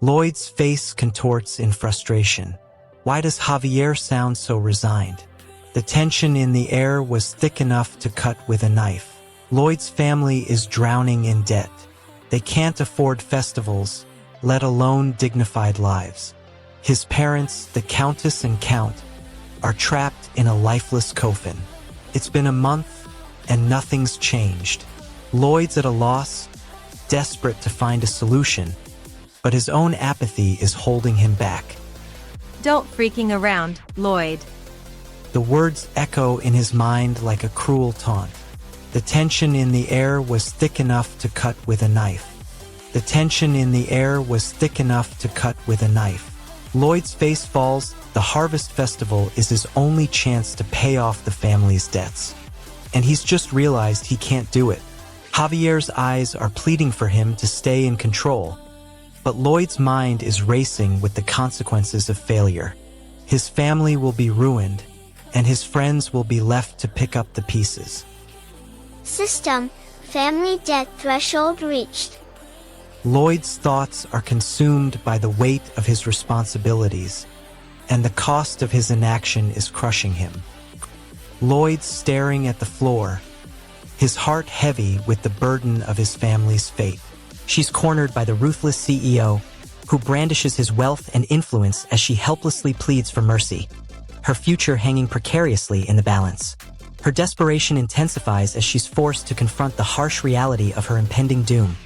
Lloyd's face contorts in frustration. Why does Javier sound so resigned? The tension in the air was thick enough to cut with a knife. Lloyd's family is drowning in debt. They can't afford festivals, let alone dignified lives. His parents, the Countess and Count, are trapped in a lifeless coffin. It's been a month, and nothing's changed. Lloyd's at a loss, desperate to find a solution, but his own apathy is holding him back. Don't freaking around, Lloyd. The words echo in his mind like a cruel taunt. The tension in the air was thick enough to cut with a knife. The tension in the air was thick enough to cut with a knife. Lloyd's face falls. The Harvest Festival is his only chance to pay off the family's debts. And he's just realized he can't do it. Javier's eyes are pleading for him to stay in control, but Lloyd's mind is racing with the consequences of failure. His family will be ruined, and his friends will be left to pick up the pieces. System, family debt threshold reached. Lloyd's thoughts are consumed by the weight of his responsibilities, and the cost of his inaction is crushing him. Lloyd's staring at the floor, his heart heavy with the burden of his family's fate. She's cornered by the ruthless CEO, who brandishes his wealth and influence as she helplessly pleads for mercy, her future hanging precariously in the balance. Her desperation intensifies as she's forced to confront the harsh reality of her impending doom.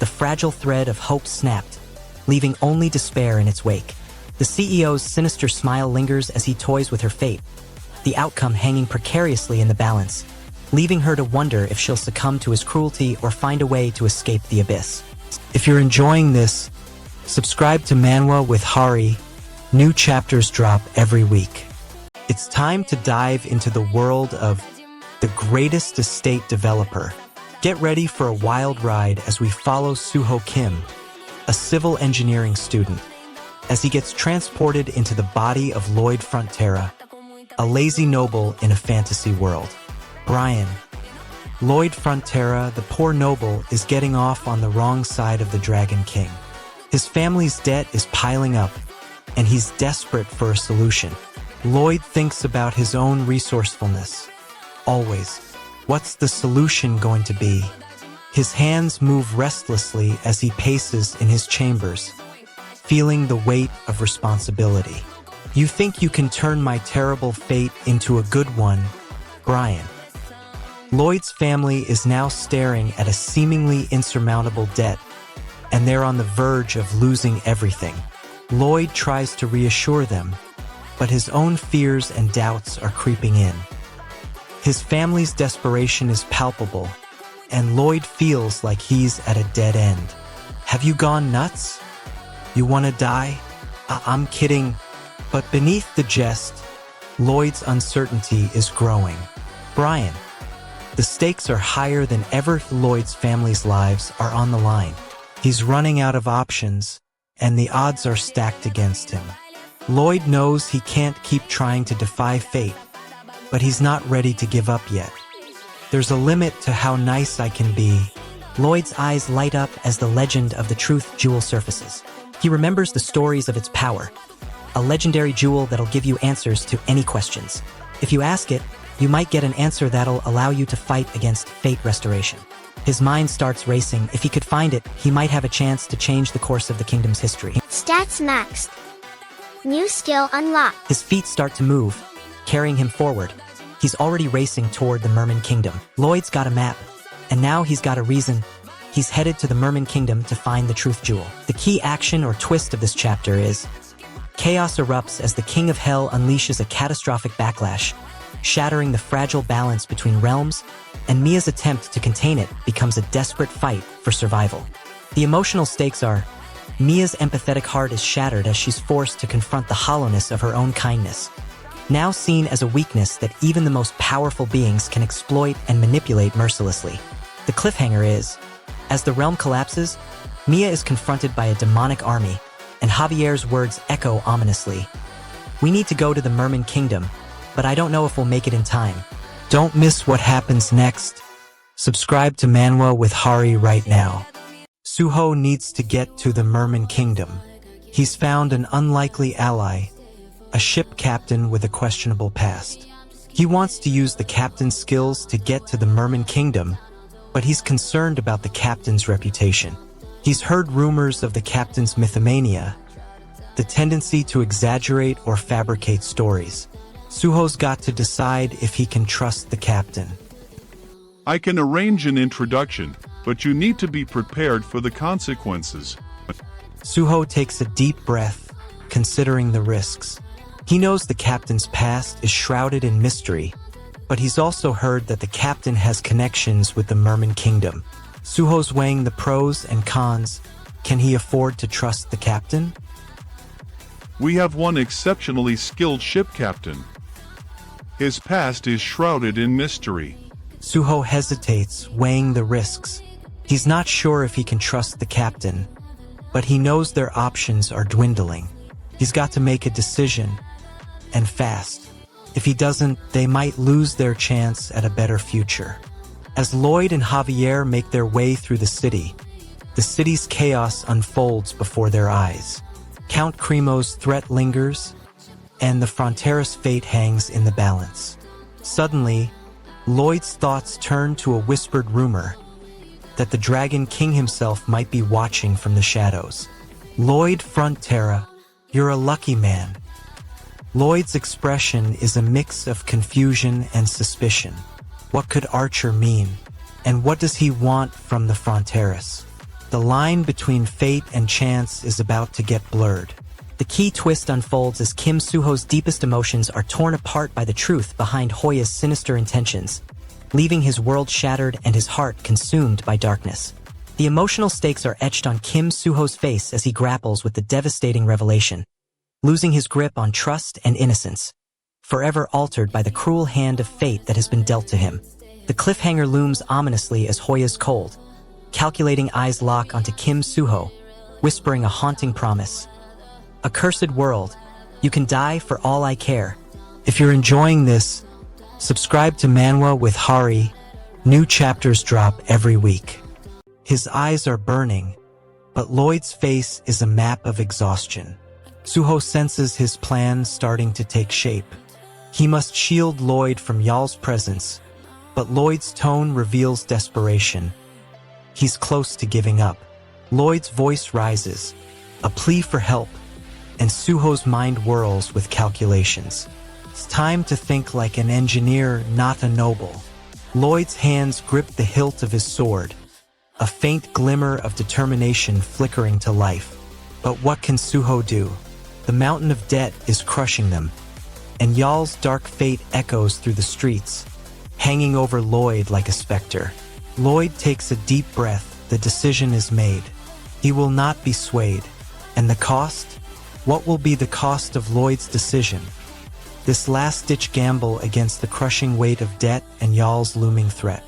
The fragile thread of hope snapped, leaving only despair in its wake. The CEO's sinister smile lingers as he toys with her fate, the outcome hanging precariously in the balance, leaving her to wonder if she'll succumb to his cruelty or find a way to escape the abyss. If you're enjoying this, subscribe to Manwa with Hari. New chapters drop every week. It's time to dive into the world of the greatest estate developer. Get ready for a wild ride as we follow Suho Kim, a civil engineering student, as he gets transported into the body of Lloyd Frontera, a lazy noble in a fantasy world. Brian, Lloyd Frontera, the poor noble, is getting off on the wrong side of the Dragon King. His family's debt is piling up, and he's desperate for a solution. Lloyd thinks about his own resourcefulness. Always. What's the solution going to be? His hands move restlessly as he paces in his chambers, feeling the weight of responsibility. You think you can turn my terrible fate into a good one, Brian. Lloyd's family is now staring at a seemingly insurmountable debt, and they're on the verge of losing everything. Lloyd tries to reassure them, but his own fears and doubts are creeping in. His family's desperation is palpable, and Lloyd feels like he's at a dead end. Have you gone nuts? You wanna die? I'm kidding. But beneath the jest, Lloyd's uncertainty is growing. Brian. The stakes are higher than ever. Lloyd's family's lives are on the line. He's running out of options, and the odds are stacked against him. Lloyd knows he can't keep trying to defy fate, but he's not ready to give up yet. There's a limit to how nice I can be. Lloyd's eyes light up as the legend of the truth jewel surfaces. He remembers the stories of its power. A legendary jewel that'll give you answers to any questions. If you ask it, you might get an answer that'll allow you to fight against fate restoration. His mind starts racing. If he could find it, he might have a chance to change the course of the kingdom's history. Stats maxed. New skill unlocked. His feet start to move, carrying him forward. He's already racing toward the Merman Kingdom. Lloyd's got a map, and now he's got a reason. He's headed to the Merman Kingdom to find the truth jewel. The key action or twist of this chapter is chaos erupts as the King of Hell unleashes a catastrophic backlash, shattering the fragile balance between realms, and Mia's attempt to contain it becomes a desperate fight for survival. The emotional stakes are Mia's empathetic heart is shattered as she's forced to confront the hollowness of her own kindness, now seen as a weakness that even the most powerful beings can exploit and manipulate mercilessly. The cliffhanger is, as the realm collapses, Mia is confronted by a demonic army, and Javier's words echo ominously. We need to go to the Merman Kingdom, but I don't know if we'll make it in time. Don't miss what happens next. Subscribe to Manwa with Hari right now. Suho needs to get to the Merman Kingdom. He's found an unlikely ally, a ship captain with a questionable past. He wants to use the captain's skills to get to the Merman Kingdom, but he's concerned about the captain's reputation. He's heard rumors of the captain's mythomania, the tendency to exaggerate or fabricate stories. Suho's got to decide if he can trust the captain. I can arrange an introduction, but you need to be prepared for the consequences. Suho takes a deep breath, considering the risks. He knows the captain's past is shrouded in mystery, but he's also heard that the captain has connections with the Merman Kingdom. Suho's weighing the pros and cons. Can he afford to trust the captain? We have one exceptionally skilled ship captain. His past is shrouded in mystery. Suho hesitates, weighing the risks. He's not sure if he can trust the captain, but he knows their options are dwindling. He's got to make a decision, and fast. If he doesn't, they might lose their chance at a better future. As Lloyd and Javier make their way through the city's chaos unfolds before their eyes. Count Cremo's threat lingers, and the Frontera's fate hangs in the balance. Suddenly, Lloyd's thoughts turn to a whispered rumor that the Dragon King himself might be watching from the shadows. Lloyd Frontera, you're a lucky man. Lloyd's expression is a mix of confusion and suspicion. What could Archer mean? And what does he want from the Fronteras? The line between fate and chance is about to get blurred. The key twist unfolds as Kim Suho's deepest emotions are torn apart by the truth behind Hoya's sinister intentions, leaving his world shattered and his heart consumed by darkness. The emotional stakes are etched on Kim Suho's face as he grapples with the devastating revelation, losing his grip on trust and innocence, forever altered by the cruel hand of fate that has been dealt to him. The cliffhanger looms ominously as Hoya's cold, calculating eyes lock onto Kim Suho, whispering a haunting promise. Accursed world, you can die for all I care. If you're enjoying this, subscribe to Manwa with Hari. New chapters drop every week. His eyes are burning, but Lloyd's face is a map of exhaustion. Suho senses his plan starting to take shape. He must shield Lloyd from Yal's presence, but Lloyd's tone reveals desperation. He's close to giving up. Lloyd's voice rises, a plea for help, and Suho's mind whirls with calculations. It's time to think like an engineer, not a noble. Lloyd's hands grip the hilt of his sword, a faint glimmer of determination flickering to life. But what can Suho do? The mountain of debt is crushing them, and Yal's dark fate echoes through the streets, hanging over Lloyd like a specter. Lloyd takes a deep breath. The decision is made. He will not be swayed. And the cost? What will be the cost of Lloyd's decision? This last-ditch gamble against the crushing weight of debt and Y'all's looming threat.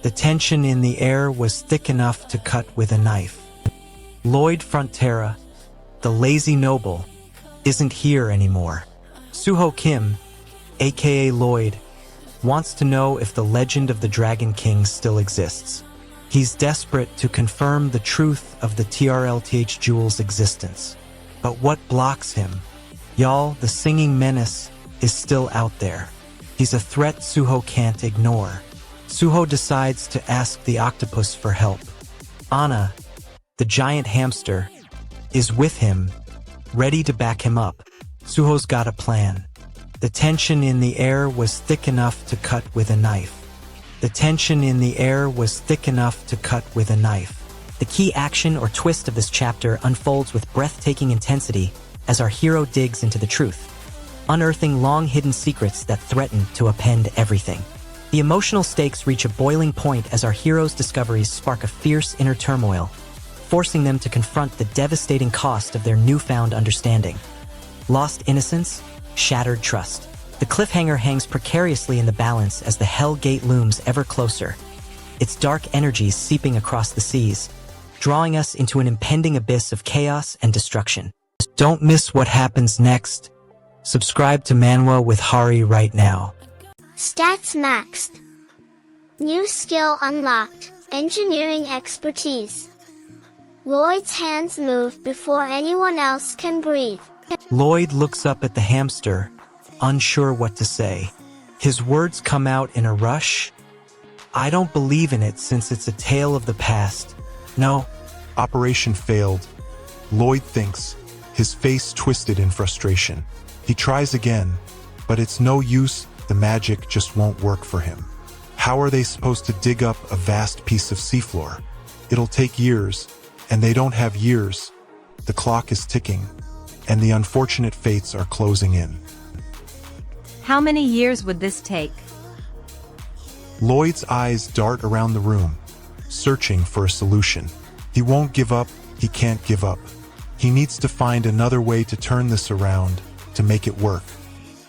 The tension in the air was thick enough to cut with a knife. Lloyd Frontera, the lazy noble, isn't here anymore. Suho Kim, aka Lloyd, wants to know if the legend of the Dragon King still exists. He's desperate to confirm the truth of the TRLTH jewel's existence. But what blocks him? Y'all, the singing menace, is still out there. He's a threat Suho can't ignore. Suho decides to ask the octopus for help. Anna, the giant hamster, is with him, ready to back him up. Suho's got a plan. The tension in the air was thick enough to cut with a knife. The tension in the air was thick enough to cut with a knife. The key action or twist of this chapter unfolds with breathtaking intensity as our hero digs into the truth, unearthing long-hidden secrets that threaten to upend everything. The emotional stakes reach a boiling point as our hero's discoveries spark a fierce inner turmoil, forcing them to confront the devastating cost of their newfound understanding. Lost innocence, shattered trust. The cliffhanger hangs precariously in the balance as the Hell Gate looms ever closer, its dark energies seeping across the seas, drawing us into an impending abyss of chaos and destruction. Don't miss what happens next. Subscribe to Manwa with Hari right now. Stats maxed. New skill unlocked. Engineering expertise. Lloyd's hands move before anyone else can breathe. Lloyd looks up at the hamster, unsure what to say. His words come out in a rush. I don't believe in it since it's a tale of the past. No. Operation failed. Lloyd thinks, his face twisted in frustration. He tries again, but it's no use, the magic just won't work for him. How are they supposed to dig up a vast piece of seafloor? It'll take years, and they don't have years. The clock is ticking, and the unfortunate fates are closing in. How many years would this take? Lloyd's eyes dart around the room, searching for a solution. He won't give up, he can't give up. He needs to find another way to turn this around, to make it work.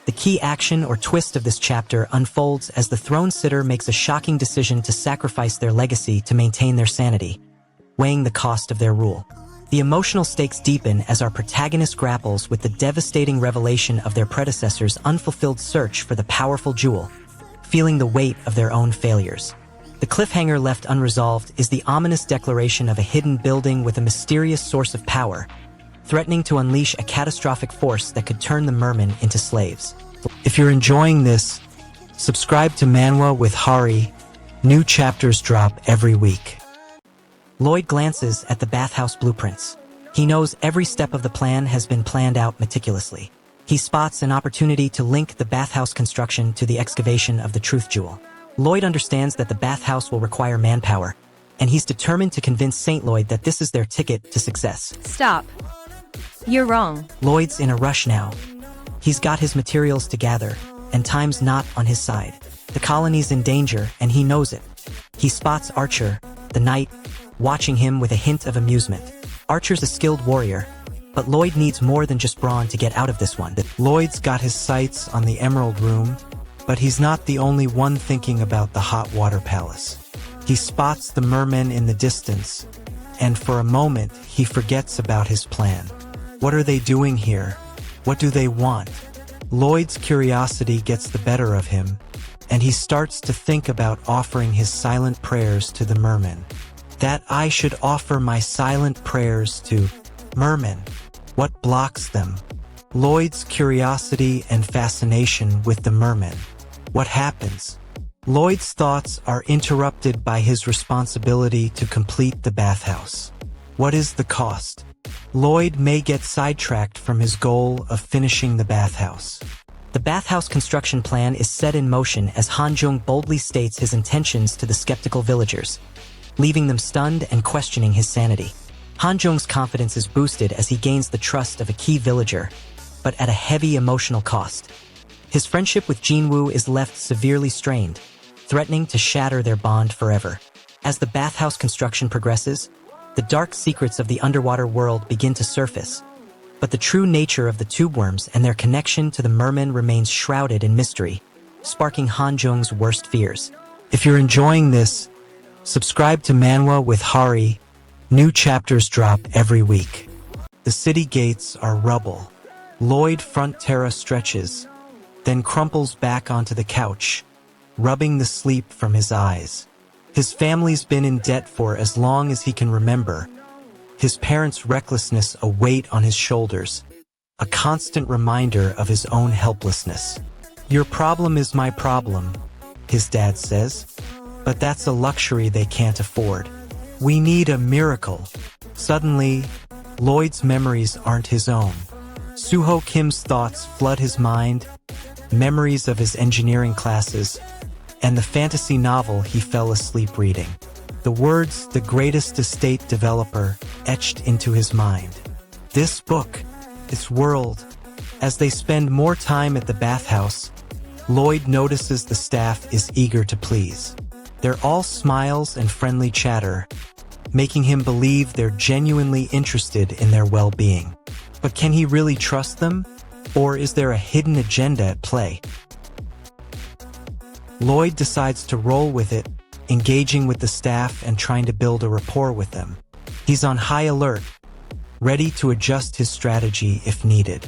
The key action or twist of this chapter unfolds as the throne sitter makes a shocking decision to sacrifice their legacy to maintain their sanity, weighing the cost of their rule. The emotional stakes deepen as our protagonist grapples with the devastating revelation of their predecessors' unfulfilled search for the powerful jewel, feeling the weight of their own failures. The cliffhanger left unresolved is the ominous declaration of a hidden building with a mysterious source of power, threatening to unleash a catastrophic force that could turn the mermen into slaves. If you're enjoying this, subscribe to Manwa with Hari. New chapters drop every week. Lloyd glances at the bathhouse blueprints. He knows every step of the plan has been planned out meticulously. He spots an opportunity to link the bathhouse construction to the excavation of the truth jewel. Lloyd understands that the bathhouse will require manpower, and he's determined to convince St. Lloyd that this is their ticket to success. Stop. You're wrong. Lloyd's in a rush now. He's got his materials to gather, and time's not on his side. The colony's in danger, and he knows it. He spots Archer, the knight, watching him with a hint of amusement. Archer's a skilled warrior, but Lloyd needs more than just brawn to get out of this one. Lloyd's got his sights on the Emerald Room, but he's not the only one thinking about the hot water palace. He spots the mermen in the distance, and for a moment, he forgets about his plan. What are they doing here? What do they want? Lloyd's curiosity gets the better of him, and he starts to think about offering his silent prayers to the mermen. That I should offer my silent prayers to mermen. What blocks them? Lloyd's curiosity and fascination with the mermen. What happens? Lloyd's thoughts are interrupted by his responsibility to complete the bathhouse. What is the cost? Lloyd may get sidetracked from his goal of finishing the bathhouse. The bathhouse construction plan is set in motion as Han-jung boldly states his intentions to the skeptical villagers, leaving them stunned and questioning his sanity. Han-jung's confidence is boosted as he gains the trust of a key villager, but at a heavy emotional cost. His friendship with Jinwoo is left severely strained, threatening to shatter their bond forever. As the bathhouse construction progresses, The dark secrets of the underwater world begin to surface, but the true nature of the tube worms and their connection to the merman remains shrouded in mystery, sparking Han Jung's worst fears. If you're enjoying this, subscribe to Manwa with Hari. New chapters drop every week. The city gates are rubble. Lloyd front terra stretches, then crumples back onto the couch, rubbing the sleep from his eyes. His family's been in debt for as long as he can remember. His parents' recklessness a weight on his shoulders, a constant reminder of his own helplessness. "Your problem is my problem," his dad says, but that's a luxury they can't afford. "We need a miracle." Suddenly, Lloyd's memories aren't his own. Suho Kim's thoughts flood his mind, memories of his engineering classes, and the fantasy novel he fell asleep reading. The words "the greatest estate developer" etched into his mind. This book, this world. As they spend more time at the bathhouse, Lloyd notices the staff is eager to please. They're all smiles and friendly chatter, making him believe they're genuinely interested in their well-being. But can he really trust them? Or is there a hidden agenda at play? Lloyd decides to roll with it, engaging with the staff and trying to build a rapport with them. He's on high alert, ready to adjust his strategy if needed.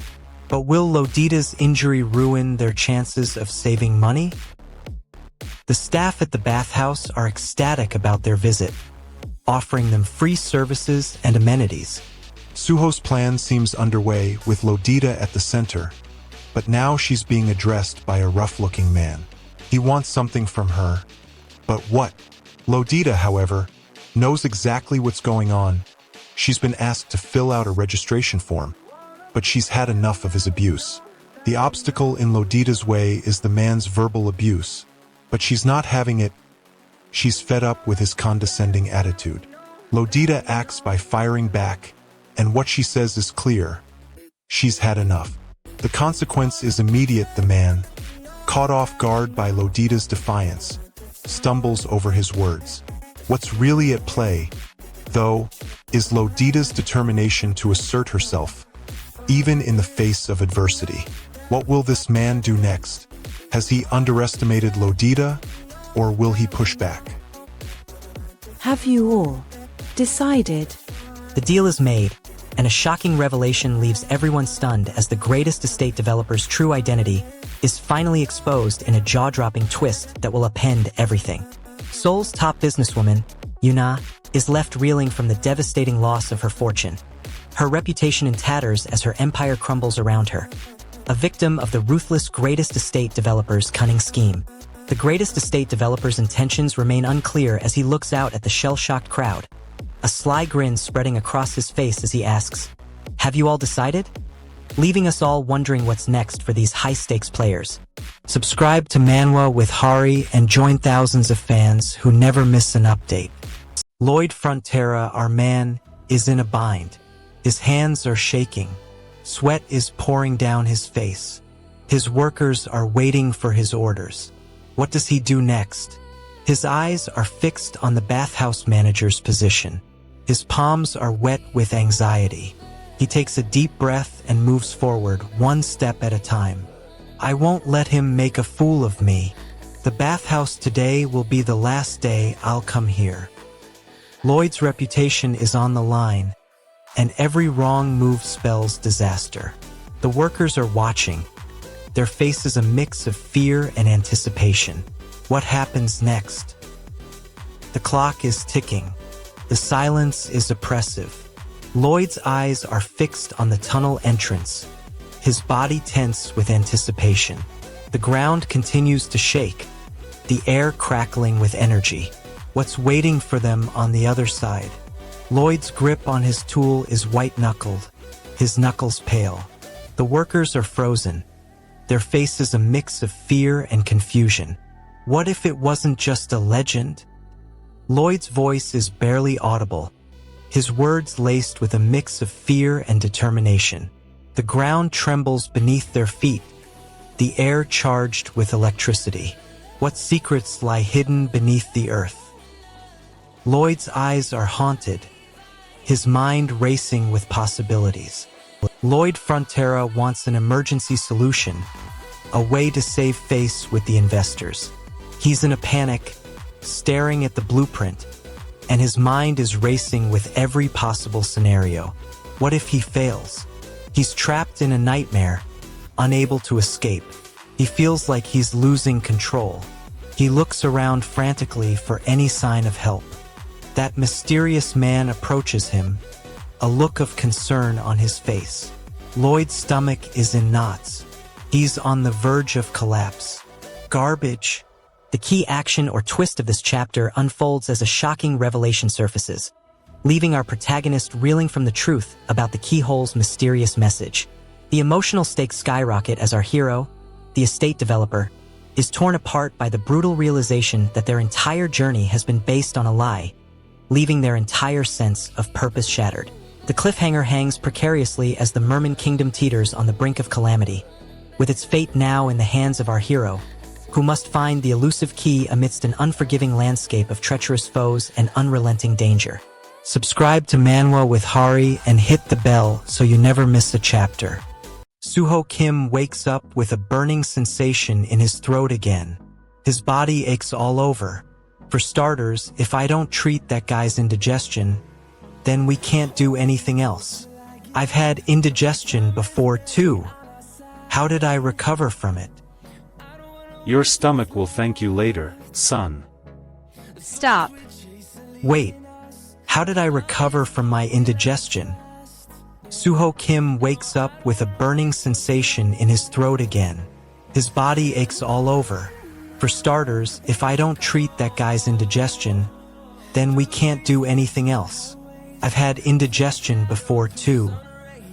But will Lodita's injury ruin their chances of saving money? The staff at the bathhouse are ecstatic about their visit, offering them free services and amenities. Suho's plan seems underway with Lodita at the center, but now she's being addressed by a rough-looking man. He wants something from her, but what? Lodita, however, knows exactly what's going on. She's been asked to fill out a registration form, but she's had enough of his abuse. The obstacle in Lodita's way is the man's verbal abuse, but she's not having it. She's fed up with his condescending attitude. Lodita acts by firing back, and what she says is clear. She's had enough. The consequence is immediate. The man, caught off guard by Lodita's defiance, stumbles over his words. What's really at play, though, is Lodita's determination to assert herself, even in the face of adversity. What will this man do next? Has he underestimated Lodita, or will he push back? Have you all decided? The deal is made, and a shocking revelation leaves everyone stunned as the greatest estate developer's true identity is finally exposed in a jaw-dropping twist that will upend everything. Seoul's top businesswoman, Yuna, is left reeling from the devastating loss of her fortune. Her reputation in tatters as her empire crumbles around her. A victim of the ruthless greatest estate developer's cunning scheme. The greatest estate developer's intentions remain unclear as he looks out at the shell-shocked crowd. A sly grin spreading across his face as he asks, "Have you all decided?" Leaving us all wondering what's next for these high-stakes players. Subscribe to Manwa with Hari and join thousands of fans who never miss an update. Lloyd Frontera, our man, is in a bind. His hands are shaking. Sweat is pouring down his face. His workers are waiting for his orders. What does he do next? His eyes are fixed on the bathhouse manager's position. His palms are wet with anxiety. He takes a deep breath and moves forward, one step at a time. "I won't let him make a fool of me. The bathhouse today will be the last day I'll come here." Lloyd's reputation is on the line, and every wrong move spells disaster. The workers are watching, their faces a mix of fear and anticipation. What happens next? The clock is ticking. The silence is oppressive. Lloyd's eyes are fixed on the tunnel entrance, his body tense with anticipation. The ground continues to shake, the air crackling with energy. What's waiting for them on the other side? Lloyd's grip on his tool is white-knuckled, his knuckles pale. The workers are frozen, their faces a mix of fear and confusion. What if it wasn't just a legend? Lloyd's voice is barely audible, his words laced with a mix of fear and determination. The ground trembles beneath their feet, the air charged with electricity. What secrets lie hidden beneath the earth? Lloyd's eyes are haunted, his mind racing with possibilities. Lloyd Frontera wants an emergency solution, a way to save face with the investors. He's in a panic, staring at the blueprint, and his mind is racing with every possible scenario. What if he fails? He's trapped in a nightmare, unable to escape. He feels like he's losing control. He looks around frantically for any sign of help. That mysterious man approaches him, a look of concern on his face. Lloyd's stomach is in knots. He's on the verge of collapse. Garbage. The key action or twist of this chapter unfolds as a shocking revelation surfaces, leaving our protagonist reeling from the truth about the keyhole's mysterious message. The emotional stakes skyrocket as our hero, the estate developer, is torn apart by the brutal realization that their entire journey has been based on a lie, leaving their entire sense of purpose shattered. The cliffhanger hangs precariously as the Merman Kingdom teeters on the brink of calamity, with its fate now in the hands of our hero, who must find the elusive key amidst an unforgiving landscape of treacherous foes and unrelenting danger. Subscribe to Manwa with Hari and hit the bell so you never miss a chapter. Suho Kim wakes up with a burning sensation in his throat again. His body aches all over. For starters, if I don't treat that guy's indigestion, then we can't do anything else. I've had indigestion before too. How did I recover from it? Your stomach will thank you later, son. Stop. Wait, how did I recover from my indigestion? Suho Kim wakes up with a burning sensation in his throat again. His body aches all over. For starters, if I don't treat that guy's indigestion, then we can't do anything else. I've had indigestion before too.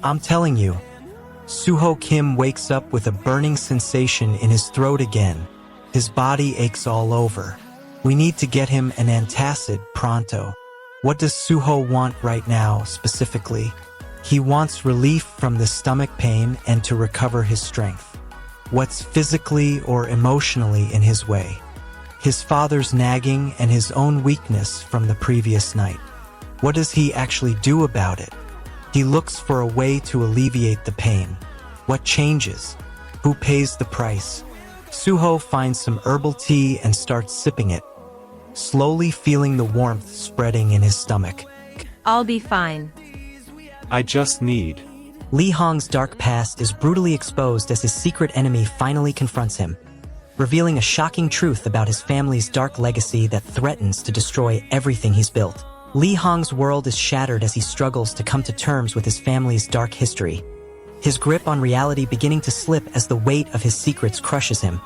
I'm telling you. Suho Kim wakes up with a burning sensation in his throat again. His body aches all over. We need to get him an antacid pronto. What does Suho want right now, specifically? He wants relief from the stomach pain and to recover his strength. What's physically or emotionally in his way? His father's nagging and his own weakness from the previous night. What does he actually do about it? He looks for a way to alleviate the pain. What changes? Who pays the price? Suho finds some herbal tea and starts sipping it, slowly feeling the warmth spreading in his stomach. I'll be fine. I just need. Li Hong's dark past is brutally exposed as his secret enemy finally confronts him, revealing a shocking truth about his family's dark legacy that threatens to destroy everything he's built. Li Hong's world is shattered as he struggles to come to terms with his family's dark history, his grip on reality beginning to slip as the weight of his secrets crushes him,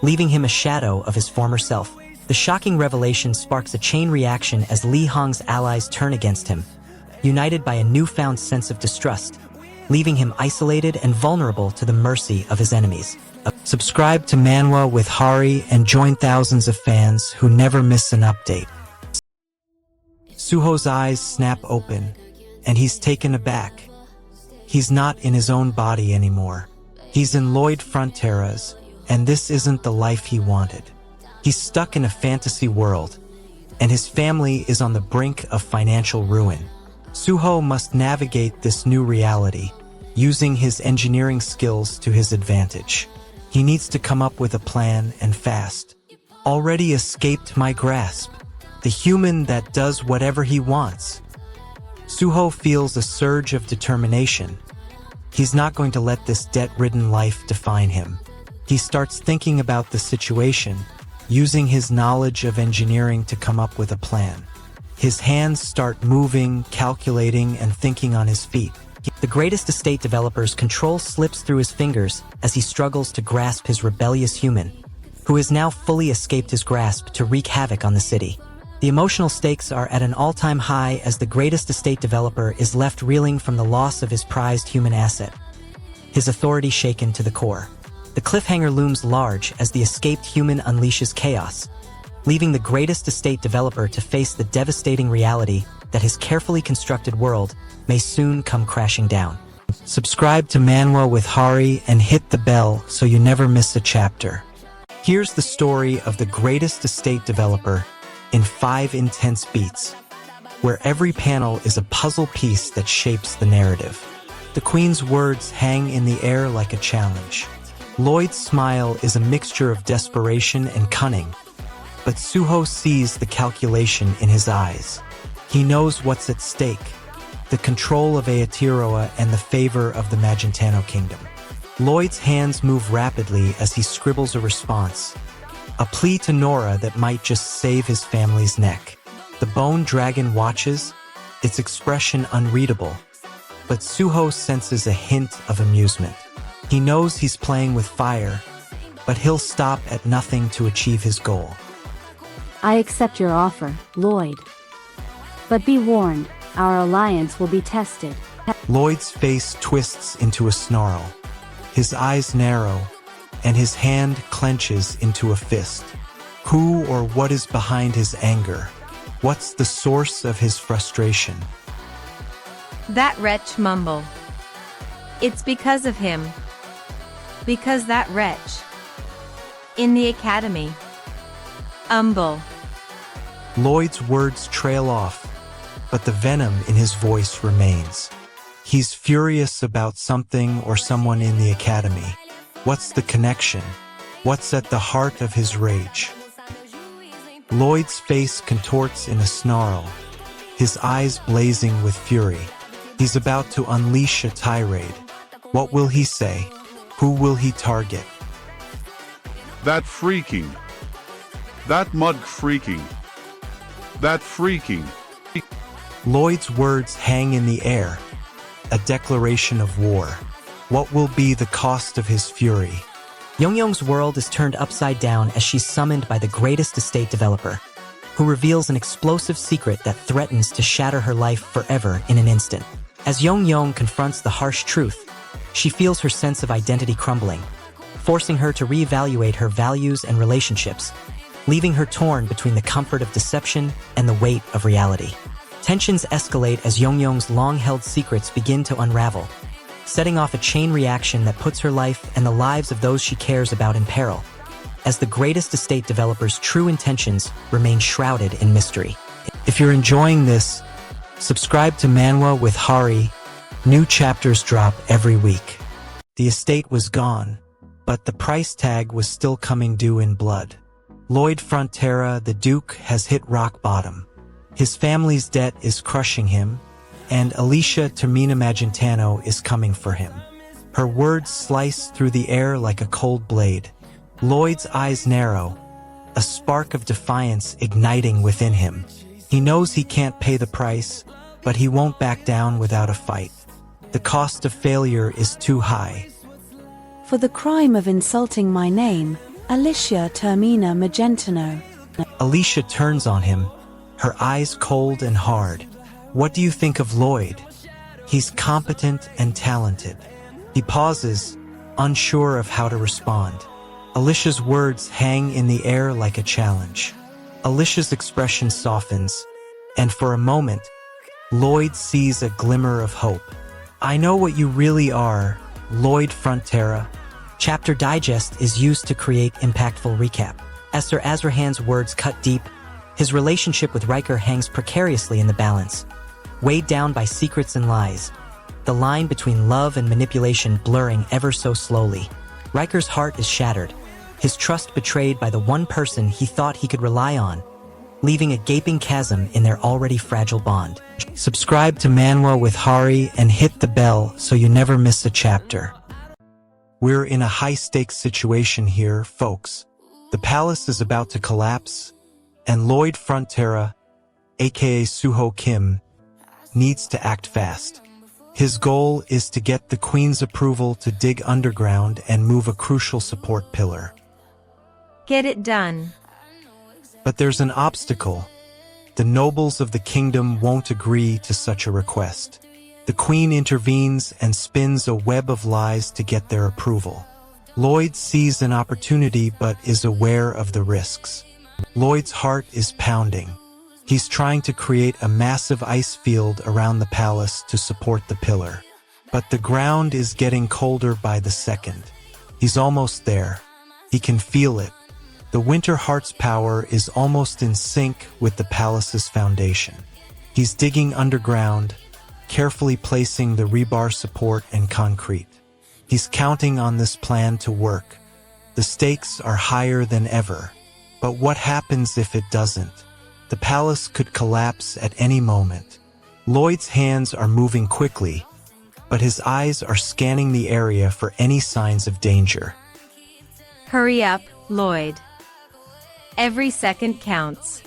leaving him a shadow of his former self. The shocking revelation sparks a chain reaction as Li Hong's allies turn against him, united by a newfound sense of distrust, leaving him isolated and vulnerable to the mercy of his enemies. Subscribe to Manwa with Hari and join thousands of fans who never miss an update. Suho's eyes snap open, and he's taken aback. He's not in his own body anymore. He's in Lloyd Frontera's, and this isn't the life he wanted. He's stuck in a fantasy world, and his family is on the brink of financial ruin. Suho must navigate this new reality, using his engineering skills to his advantage. He needs to come up with a plan and fast. Already escaped my grasp. The human that does whatever he wants. Suho feels a surge of determination. He's not going to let this debt-ridden life define him. He starts thinking about the situation, using his knowledge of engineering to come up with a plan. His hands start moving, calculating, and thinking on his feet. The greatest estate developer's control slips through his fingers as he struggles to grasp his rebellious human, who has now fully escaped his grasp to wreak havoc on the city. The emotional stakes are at an all-time high as the greatest estate developer is left reeling from the loss of his prized human asset, his authority shaken to the core. The cliffhanger looms large as the escaped human unleashes chaos, leaving the greatest estate developer to face the devastating reality that his carefully constructed world may soon come crashing down. Subscribe to Manwa with Hari and hit the bell so you never miss a chapter. Here's the story of the greatest estate developer in 5 intense beats. where every panel is a puzzle piece that shapes the narrative. The Queen's words hang in the air like a challenge. Lloyd's smile is a mixture of desperation and cunning, but Suho sees the calculation in his eyes. He knows what's at stake, the control of Aotearoa and the favor of the Magentano Kingdom. Lloyd's hands move rapidly as he scribbles a response, a plea to Nora that might just save his family's neck. The bone dragon watches, its expression unreadable, but Suho senses a hint of amusement. He knows he's playing with fire, but he'll stop at nothing to achieve his goal. I accept your offer, Lloyd. But be warned, our alliance will be tested. Lloyd's face twists into a snarl. His eyes narrow, and his hand clenches into a fist. Who or what is behind his anger? What's the source of his frustration? That wretch mumble. It's because of him. Because that wretch. In the academy. Umble. Lloyd's words trail off, but the venom in his voice remains. He's furious about something or someone in the academy. What's the connection? What's at the heart of his rage? Lloyd's face contorts in a snarl, his eyes blazing with fury. He's about to unleash a tirade. What will he say? Who will he target? That freaking. That mud freaking. That freaking. Lloyd's words hang in the air, a declaration of war. What will be the cost of his fury? Yongyong's world is turned upside down as she's summoned by the greatest estate developer, who reveals an explosive secret that threatens to shatter her life forever in an instant. As Yongyong confronts the harsh truth, she feels her sense of identity crumbling, forcing her to reevaluate her values and relationships, leaving her torn between the comfort of deception and the weight of reality. Tensions escalate as Yongyong's long-held secrets begin to unravel, setting off a chain reaction that puts her life and the lives of those she cares about in peril, as the greatest estate developer's true intentions remain shrouded in mystery. If you're enjoying this, subscribe to Manwa with Hari. New chapters drop every week. The estate was gone, but the price tag was still coming due in blood. Lloyd Frontera, the Duke, has hit rock bottom. His family's debt is crushing him, and Alicia Termina Magentano is coming for him. Her words slice through the air like a cold blade. Lloyd's eyes narrow, a spark of defiance igniting within him. He knows he can't pay the price, but he won't back down without a fight. The cost of failure is too high. For the crime of insulting my name, Alicia Termina Magentano. Alicia turns on him, her eyes cold and hard. What do you think of Lloyd? He's competent and talented. He pauses, unsure of how to respond. Alicia's words hang in the air like a challenge. Alicia's expression softens, and for a moment, Lloyd sees a glimmer of hope. I know what you really are, Lloyd Frontera. Chapter Digest is used to create impactful recap. As Sir Azrahan's words cut deep, his relationship with Riker hangs precariously in the balance, weighed down by secrets and lies, the line between love and manipulation blurring ever so slowly. Riker's heart is shattered, his trust betrayed by the one person he thought he could rely on, leaving a gaping chasm in their already fragile bond. Subscribe to Manwa with Hari and hit the bell so you never miss a chapter. We're in a high-stakes situation here, folks. The palace is about to collapse, and Lloyd Frontera, aka Suho Kim, needs to act fast. His goal is to get the Queen's approval to dig underground and move a crucial support pillar. Get it done. But there's an obstacle. The nobles of the kingdom won't agree to such a request. The Queen intervenes and spins a web of lies to get their approval. Lloyd sees an opportunity but is aware of the risks. Lloyd's heart is pounding. He's trying to create a massive ice field around the palace to support the pillar. But the ground is getting colder by the second. He's almost there. He can feel it. The Winter Heart's power is almost in sync with the palace's foundation. He's digging underground, carefully placing the rebar support and concrete. He's counting on this plan to work. The stakes are higher than ever. But what happens if it doesn't? The palace could collapse at any moment. Lloyd's hands are moving quickly, but his eyes are scanning the area for any signs of danger. Hurry up, Lloyd. Every second counts.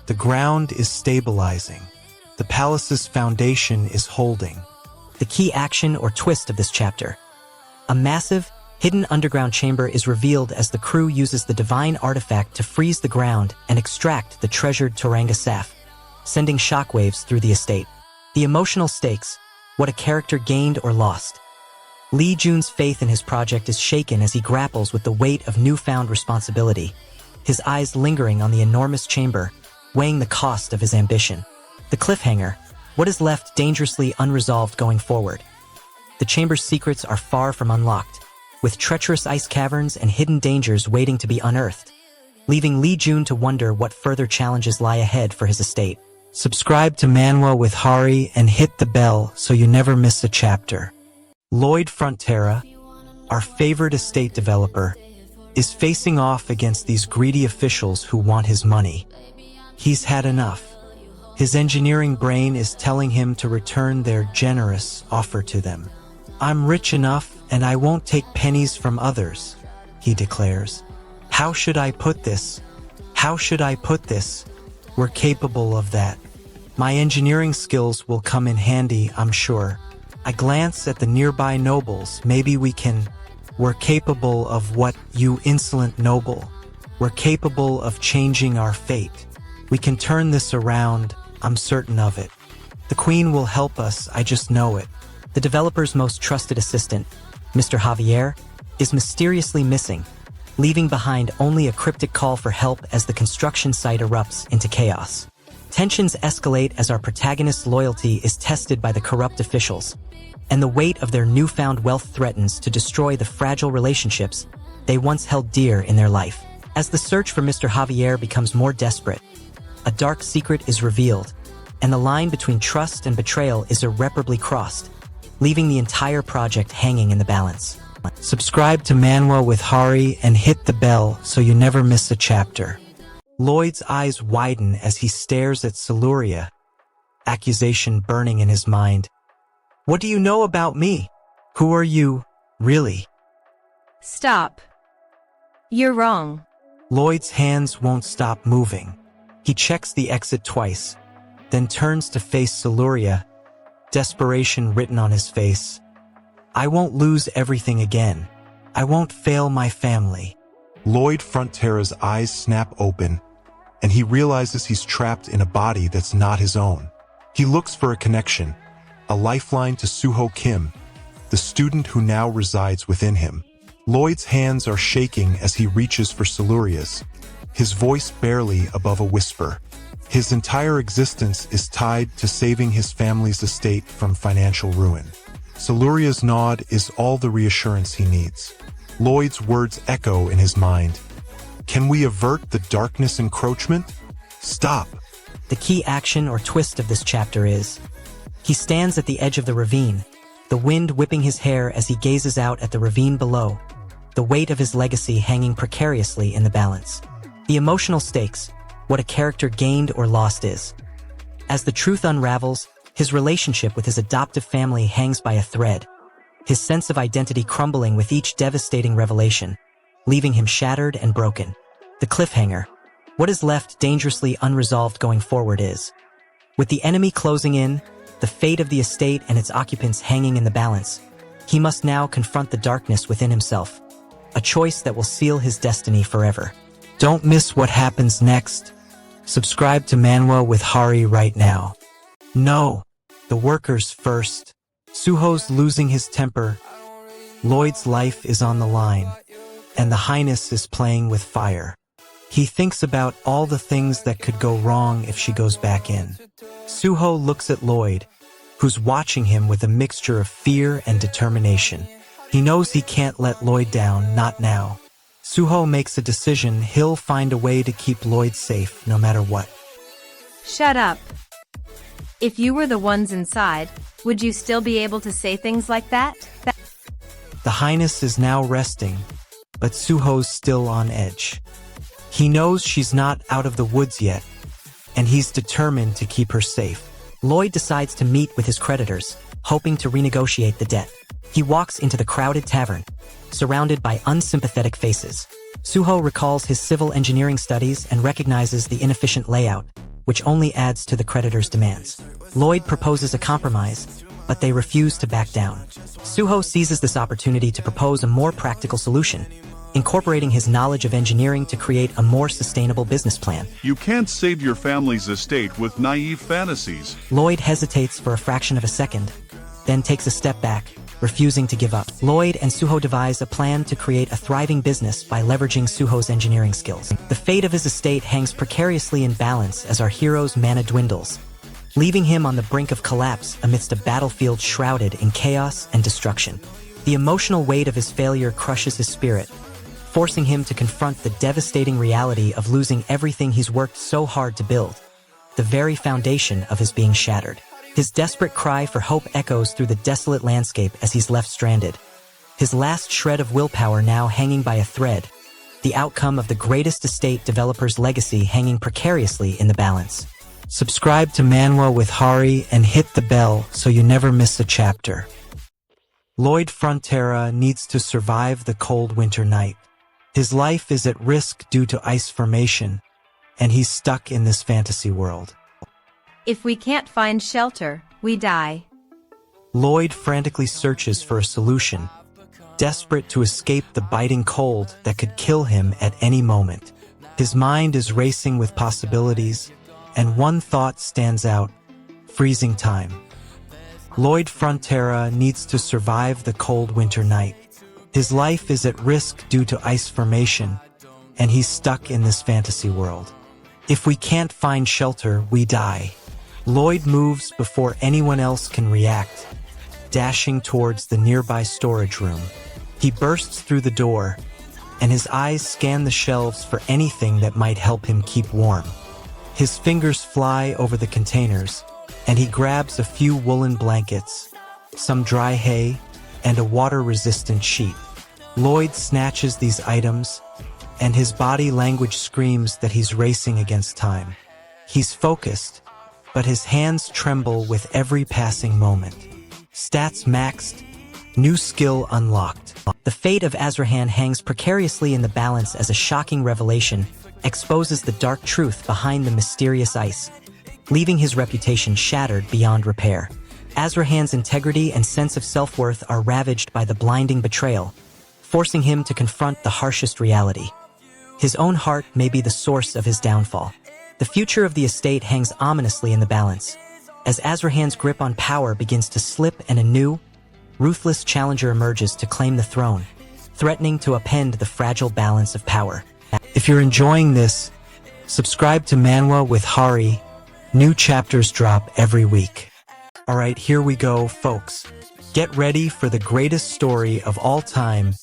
The ground is stabilizing. The palace's foundation is holding. The key action or twist of this chapter. A massive, hidden underground chamber is revealed as the crew uses the divine artifact to freeze the ground and extract the treasured Turanga Saf, sending shockwaves through the estate. The emotional stakes, what a character gained or lost. Lee Jun's faith in his project is shaken as he grapples with the weight of newfound responsibility, his eyes lingering on the enormous chamber, weighing the cost of his ambition. The cliffhanger, what is left dangerously unresolved going forward. The chamber's secrets are far from unlocked, with treacherous ice caverns and hidden dangers waiting to be unearthed, leaving Lee Jun to wonder what further challenges lie ahead for his estate. Subscribe to Manwa with Hari and hit the bell so you never miss a chapter. Lloyd Frontera, our favorite estate developer, is facing off against these greedy officials who want his money. He's had enough. His engineering brain is telling him to return their generous offer to them. "I'm rich enough and I won't take pennies from others," he declares. "How should I put this? How should I put this? We're capable of that. My engineering skills will come in handy, I'm sure." I glance at the nearby nobles. "Maybe we can. We're capable of what, you insolent noble? We're capable of changing our fate. We can turn this around, I'm certain of it. The Queen will help us, I just know it." The developer's most trusted assistant, Mr. Javier, is mysteriously missing, leaving behind only a cryptic call for help as the construction site erupts into chaos. Tensions escalate as our protagonist's loyalty is tested by the corrupt officials, and the weight of their newfound wealth threatens to destroy the fragile relationships they once held dear in their life. As the search for Mr. Javier becomes more desperate, a dark secret is revealed, and the line between trust and betrayal is irreparably crossed, leaving the entire project hanging in the balance. Subscribe to Manwa with Hari and hit the bell so you never miss a chapter. Lloyd's eyes widen as he stares at Siluria, accusation burning in his mind. "What do you know about me? Who are you, really?" Stop. You're wrong. Lloyd's hands won't stop moving. He checks the exit twice, then turns to face Siluria, desperation written on his face. "I won't lose everything again. I won't fail my family." Lloyd Frontera's eyes snap open, and he realizes he's trapped in a body that's not his own. He looks for a connection, a lifeline to Suho Kim, the student who now resides within him. Lloyd's hands are shaking as he reaches for Siluria's, his voice barely above a whisper. His entire existence is tied to saving his family's estate from financial ruin. Siluria's nod is all the reassurance he needs. Lloyd's words echo in his mind. "Can we avert the darkness encroachment? Stop." The key action or twist of this chapter is, he stands at the edge of the ravine, the wind whipping his hair as he gazes out at the ravine below, the weight of his legacy hanging precariously in the balance. The emotional stakes, what a character gained or lost is. As the truth unravels, his relationship with his adoptive family hangs by a thread, his sense of identity crumbling with each devastating revelation, leaving him shattered and broken. The cliffhanger, what is left dangerously unresolved going forward is. With the enemy closing in, the fate of the estate and its occupants hanging in the balance, he must now confront the darkness within himself, a choice that will seal his destiny forever. Don't miss what happens next. Subscribe to Manwa with Hari right now. No, the workers first. Suho's losing his temper. Lloyd's life is on the line, and the Highness is playing with fire. He thinks about all the things that could go wrong if she goes back in. Suho looks at Lloyd, who's watching him with a mixture of fear and determination. He knows he can't let Lloyd down, not now. Suho makes a decision. He'll find a way to keep Lloyd safe no matter what. Shut up. If you were the ones inside, would you still be able to say things like that? The Highness is now resting, but Suho's still on edge. He knows she's not out of the woods yet, and he's determined to keep her safe. Lloyd decides to meet with his creditors, hoping to renegotiate the debt. He walks into the crowded tavern, surrounded by unsympathetic faces. Suho recalls his civil engineering studies and recognizes the inefficient layout, which only adds to the creditors' demands. Lloyd proposes a compromise, but they refuse to back down. Suho seizes this opportunity to propose a more practical solution, incorporating his knowledge of engineering to create a more sustainable business plan. You can't save your family's estate with naive fantasies. Lloyd hesitates for a fraction of a second, then takes a step back, refusing to give up. Lloyd and Suho devise a plan to create a thriving business by leveraging Suho's engineering skills. The fate of his estate hangs precariously in balance as our hero's mana dwindles, leaving him on the brink of collapse amidst a battlefield shrouded in chaos and destruction. The emotional weight of his failure crushes his spirit, forcing him to confront the devastating reality of losing everything he's worked so hard to build, the very foundation of his being shattered. His desperate cry for hope echoes through the desolate landscape as he's left stranded, his last shred of willpower now hanging by a thread, the outcome of the greatest estate developer's legacy hanging precariously in the balance. Subscribe to Manwa with Hari and hit the bell so you never miss a chapter. Lloyd Frontera needs to survive the cold winter night. His life is at risk due to ice formation, and he's stuck in this fantasy world. If we can't find shelter, we die. Lloyd frantically searches for a solution, desperate to escape the biting cold that could kill him at any moment. His mind is racing with possibilities, and one thought stands out: freezing time. Lloyd Frontera needs to survive the cold winter night. His life is at risk due to ice formation, and he's stuck in this fantasy world. If we can't find shelter, we die. Lloyd moves before anyone else can react, dashing towards the nearby storage room. He bursts through the door, and his eyes scan the shelves for anything that might help him keep warm. His fingers fly over the containers, and he grabs a few woolen blankets, some dry hay, and a water-resistant sheet. Lloyd snatches these items, and his body language screams that he's racing against time. He's focused, but his hands tremble with every passing moment. Stats maxed, new skill unlocked. The fate of Azrahan hangs precariously in the balance as a shocking revelation exposes the dark truth behind the mysterious ice, leaving his reputation shattered beyond repair. Azrahan's integrity and sense of self-worth are ravaged by the blinding betrayal, forcing him to confront the harshest reality. His own heart may be the source of his downfall. The future of the estate hangs ominously in the balance, as Azrahan's grip on power begins to slip and a new, ruthless challenger emerges to claim the throne, threatening to upend the fragile balance of power. If you're enjoying this, subscribe to Manwa with Hari. New chapters drop every week. Alright, here we go, folks. Get ready for the greatest story of all time,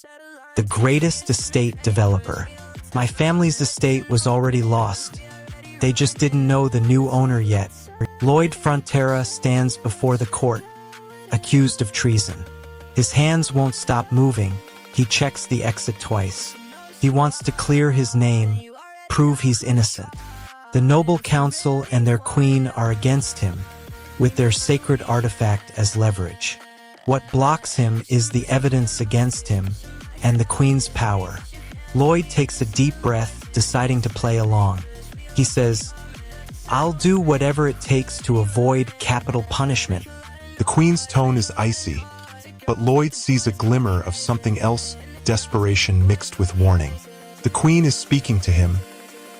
the greatest estate developer. My family's estate was already lost. They just didn't know the new owner yet. Lloyd Frontera stands before the court, accused of treason. His hands won't stop moving. He checks the exit twice. He wants to clear his name, prove he's innocent. The noble council and their queen are against him, with their sacred artifact as leverage. What blocks him is the evidence against him and the queen's power. Lloyd takes a deep breath, deciding to play along. He says, "I'll do whatever it takes to avoid capital punishment." The queen's tone is icy, but Lloyd sees a glimmer of something else, desperation mixed with warning. The queen is speaking to him,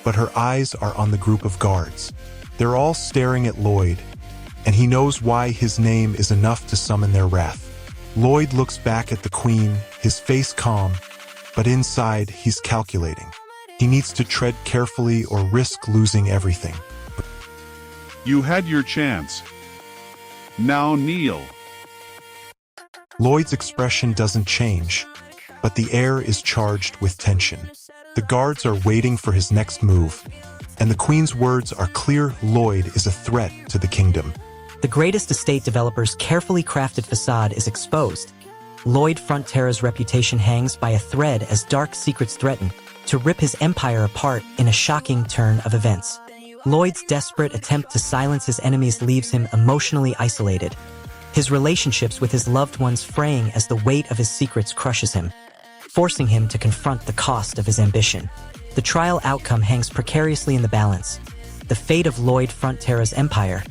but her eyes are on the group of guards. They're all staring at Lloyd, and he knows why his name is enough to summon their wrath. Lloyd looks back at the queen, his face calm, but inside he's calculating. He needs to tread carefully or risk losing everything. You had your chance. Now kneel. Lloyd's expression doesn't change, but the air is charged with tension. The guards are waiting for his next move, and the queen's words are clear: Lloyd is a threat to the kingdom. The greatest estate developer's carefully crafted facade is exposed. Lloyd Frontera's reputation hangs by a thread as dark secrets threaten to rip his empire apart in a shocking turn of events. Lloyd's desperate attempt to silence his enemies leaves him emotionally isolated, his relationships with his loved ones fraying as the weight of his secrets crushes him, forcing him to confront the cost of his ambition. The trial outcome hangs precariously in the balance. The fate of Lloyd Frontera's empire,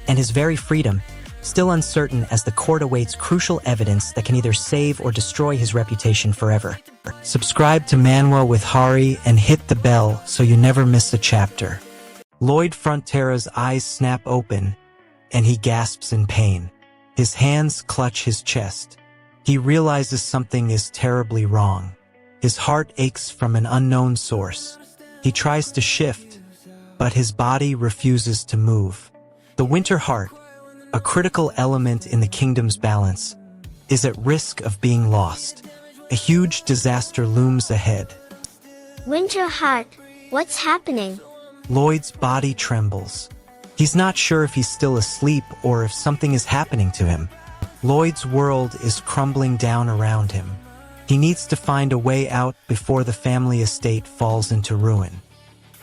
and his very freedom, still uncertain as the court awaits crucial evidence that can either save or destroy his reputation forever. Subscribe to Manwa with Hari and hit the bell so you never miss a chapter. Lloyd Frontera's eyes snap open, and he gasps in pain. His hands clutch his chest. He realizes something is terribly wrong. His heart aches from an unknown source. He tries to shift, but his body refuses to move. The Winter Heart, a critical element in the kingdom's balance, is at risk of being lost. A huge disaster looms ahead. Winter Heart, what's happening? Lloyd's body trembles. He's not sure if he's still asleep or if something is happening to him. Lloyd's world is crumbling down around him. He needs to find a way out before the family estate falls into ruin.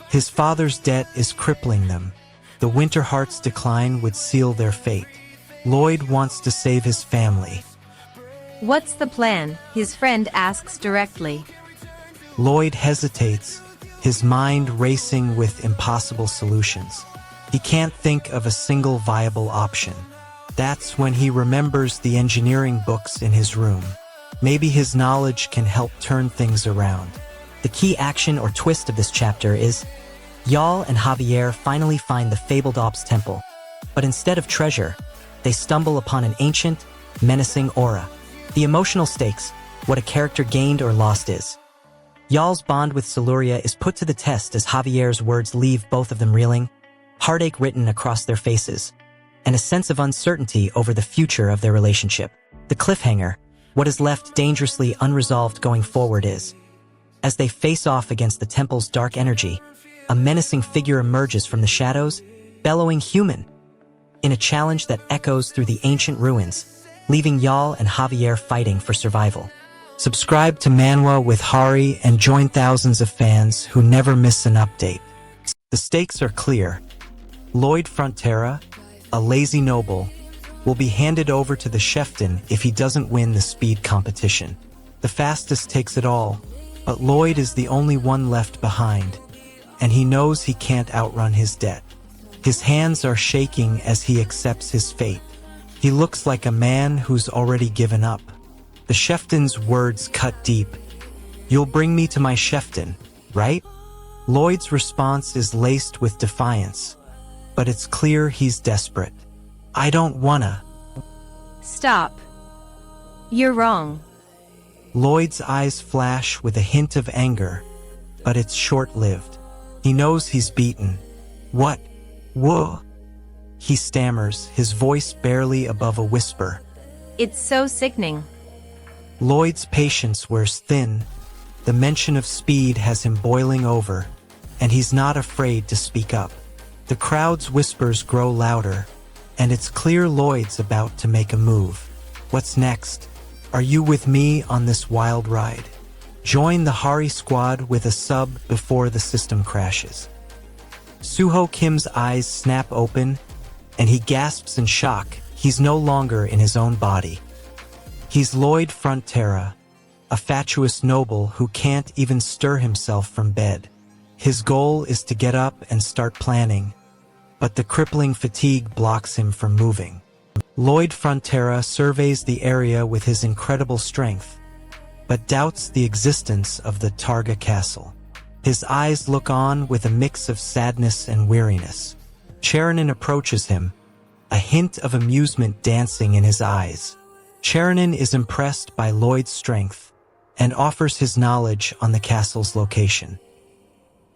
His father's debt is crippling them. The Winter Heart's decline would seal their fate. Lloyd wants to save his family. What's the plan? His friend asks directly. Lloyd hesitates, his mind racing with impossible solutions. He can't think of a single viable option. That's when he remembers the engineering books in his room. Maybe his knowledge can help turn things around. The key action or twist of this chapter is Yal and Javier finally find the fabled Ops temple, but instead of treasure, they stumble upon an ancient, menacing aura. The emotional stakes, what a character gained or lost is. Yal's bond with Siluria is put to the test as Javier's words leave both of them reeling, heartache written across their faces, and a sense of uncertainty over the future of their relationship. The cliffhanger, what is left dangerously unresolved going forward is, as they face off against the temple's dark energy, a menacing figure emerges from the shadows, bellowing human, in a challenge that echoes through the ancient ruins, leaving Yal and Javier fighting for survival. Subscribe to Manwa with Hari and join thousands of fans who never miss an update. The stakes are clear. Lloyd Frontera, a lazy noble, will be handed over to the chieftain if he doesn't win the speed competition. The fastest takes it all, but Lloyd is the only one left behind, and he knows he can't outrun his debt. His hands are shaking as he accepts his fate. He looks like a man who's already given up. The chieftain's words cut deep. "You'll bring me to my chieftain, right?" Lloyd's response is laced with defiance, but it's clear he's desperate. "I don't wanna." Stop. You're wrong. Lloyd's eyes flash with a hint of anger, but it's short-lived. He knows he's beaten. "What? Whoa!" He stammers, his voice barely above a whisper. It's so sickening. Lloyd's patience wears thin. The mention of speed has him boiling over, and he's not afraid to speak up. The crowd's whispers grow louder, and it's clear Lloyd's about to make a move. What's next? Are you with me on this wild ride? Join the Hari squad with a sub before the system crashes. Suho Kim's eyes snap open, and he gasps in shock. He's no longer in his own body. He's Lloyd Frontera, a fatuous noble who can't even stir himself from bed. His goal is to get up and start planning, but the crippling fatigue blocks him from moving. Lloyd Frontera surveys the area with his incredible strength, but doubts the existence of the Targa castle. His eyes look on with a mix of sadness and weariness. Cheranin approaches him, a hint of amusement dancing in his eyes. Cheranin is impressed by Lloyd's strength and offers his knowledge on the castle's location.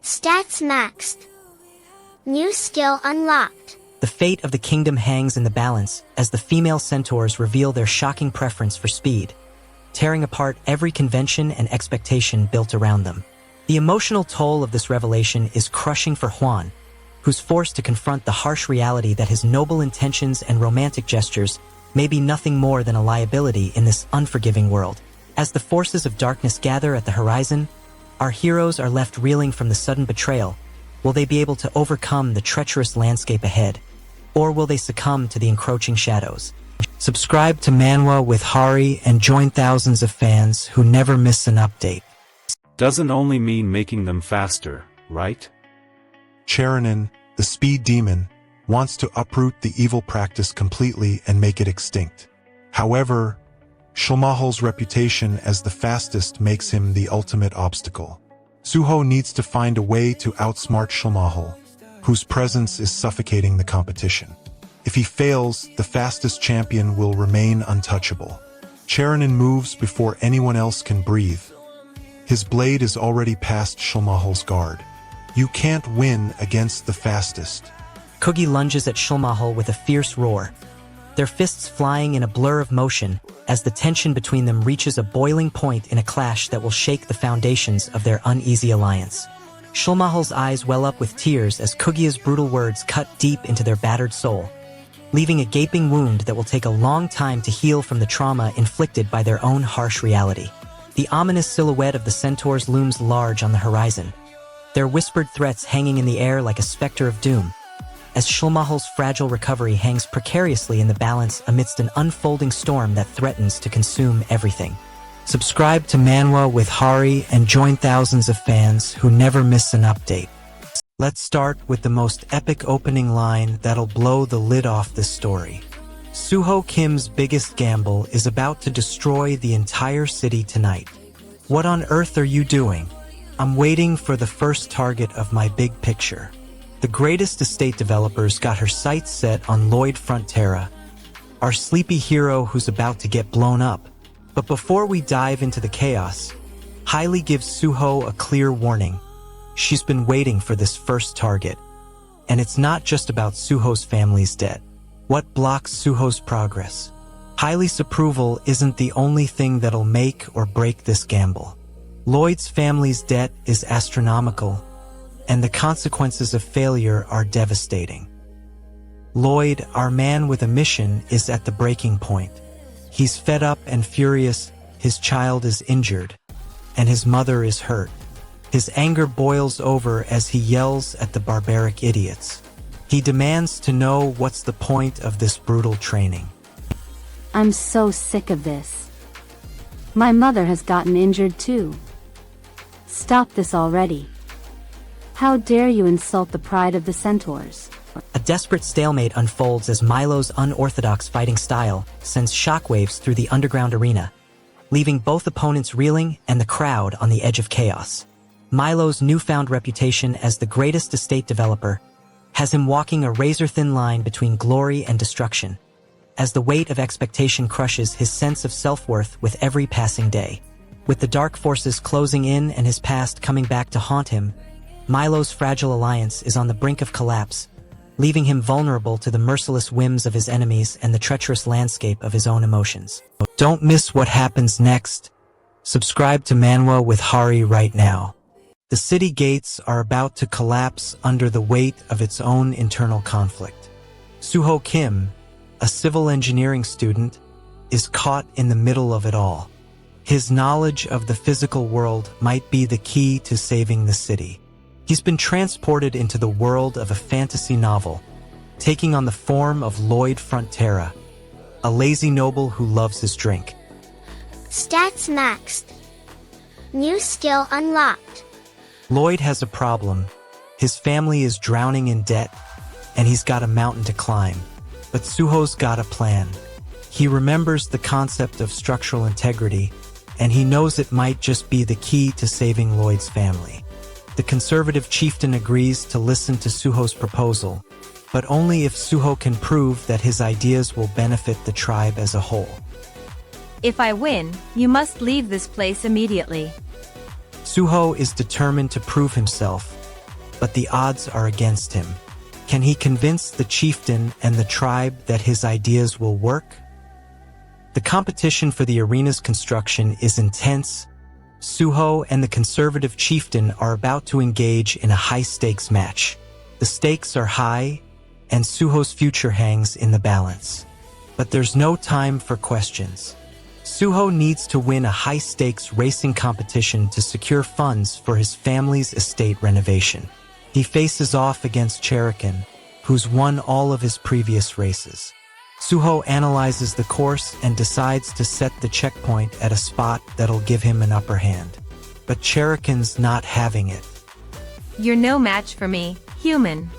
Stats maxed. New skill unlocked. The fate of the kingdom hangs in the balance as the female centaurs reveal their shocking preference for speed, tearing apart every convention and expectation built around them. The emotional toll of this revelation is crushing for Juan, who's forced to confront the harsh reality that his noble intentions and romantic gestures may be nothing more than a liability in this unforgiving world. As the forces of darkness gather at the horizon, our heroes are left reeling from the sudden betrayal. Will they be able to overcome the treacherous landscape ahead? Or will they succumb to the encroaching shadows? Subscribe to Manwa with Hari and join thousands of fans who never miss an update. Doesn't only mean making them faster, right? Charanin, the speed demon, wants to uproot the evil practice completely and make it extinct. However, Shulmahal's reputation as the fastest makes him the ultimate obstacle. Suho needs to find a way to outsmart Shulmahal, whose presence is suffocating the competition. If he fails, the fastest champion will remain untouchable. Charanin moves before anyone else can breathe. His blade is already past Shulmahal's guard. You can't win against the fastest. Kugi lunges at Shulmahal with a fierce roar, their fists flying in a blur of motion as the tension between them reaches a boiling point in a clash that will shake the foundations of their uneasy alliance. Shulmahal's eyes well up with tears as Kugi's brutal words cut deep into their battered soul, leaving a gaping wound that will take a long time to heal from the trauma inflicted by their own harsh reality. The ominous silhouette of the centaurs looms large on the horizon, their whispered threats hanging in the air like a specter of doom, as Shulmahal's fragile recovery hangs precariously in the balance amidst an unfolding storm that threatens to consume everything. Subscribe to Manwa with Hari and join thousands of fans who never miss an update. Let's start with the most epic opening line that'll blow the lid off this story. Suho Kim's biggest gamble is about to destroy the entire city tonight. What on earth are you doing? I'm waiting for the first target of my big picture. The greatest estate developers got her sights set on Lloyd Frontera, our sleepy hero who's about to get blown up. But before we dive into the chaos, Hailey gives Suho a clear warning. She's been waiting for this first target. And it's not just about Suho's family's debt. What blocks Suho's progress? Hailey's approval isn't the only thing that'll make or break this gamble. Lloyd's family's debt is astronomical, and the consequences of failure are devastating. Lloyd, our man with a mission, is at the breaking point. He's fed up and furious, his child is injured, and his mother is hurt. His anger boils over as he yells at the barbaric idiots. He demands to know what's the point of this brutal training. I'm so sick of this. My mother has gotten injured too. Stop this already. How dare you insult the pride of the centaurs? A desperate stalemate unfolds as Milo's unorthodox fighting style sends shockwaves through the underground arena, leaving both opponents reeling and the crowd on the edge of chaos. Milo's newfound reputation as the greatest estate developer has him walking a razor-thin line between glory and destruction, as the weight of expectation crushes his sense of self-worth with every passing day. With the dark forces closing in and his past coming back to haunt him, Milo's fragile alliance is on the brink of collapse, leaving him vulnerable to the merciless whims of his enemies and the treacherous landscape of his own emotions. Don't miss what happens next. Subscribe to Manwa with Hari right now. The city gates are about to collapse under the weight of its own internal conflict. Suho Kim, a civil engineering student, is caught in the middle of it all. His knowledge of the physical world might be the key to saving the city. He's been transported into the world of a fantasy novel, taking on the form of Lloyd Frontera, a lazy noble who loves his drink. Stats maxed. New skill unlocked. Lloyd has a problem. His family is drowning in debt, and he's got a mountain to climb. But Suho's got a plan. He remembers the concept of structural integrity, and he knows it might just be the key to saving Lloyd's family. The conservative chieftain agrees to listen to Suho's proposal, but only if Suho can prove that his ideas will benefit the tribe as a whole. If I win, you must leave this place immediately. Suho is determined to prove himself, but the odds are against him. Can he convince the chieftain and the tribe that his ideas will work? The competition for the arena's construction is intense. Suho and the conservative chieftain are about to engage in a high-stakes match. The stakes are high, and Suho's future hangs in the balance. But there's no time for questions. Suho needs to win a high-stakes racing competition to secure funds for his family's estate renovation. He faces off against Cherokee, who's won all of his previous races. Suho analyzes the course and decides to set the checkpoint at a spot that'll give him an upper hand. But Cherokee's not having it. You're no match for me, human.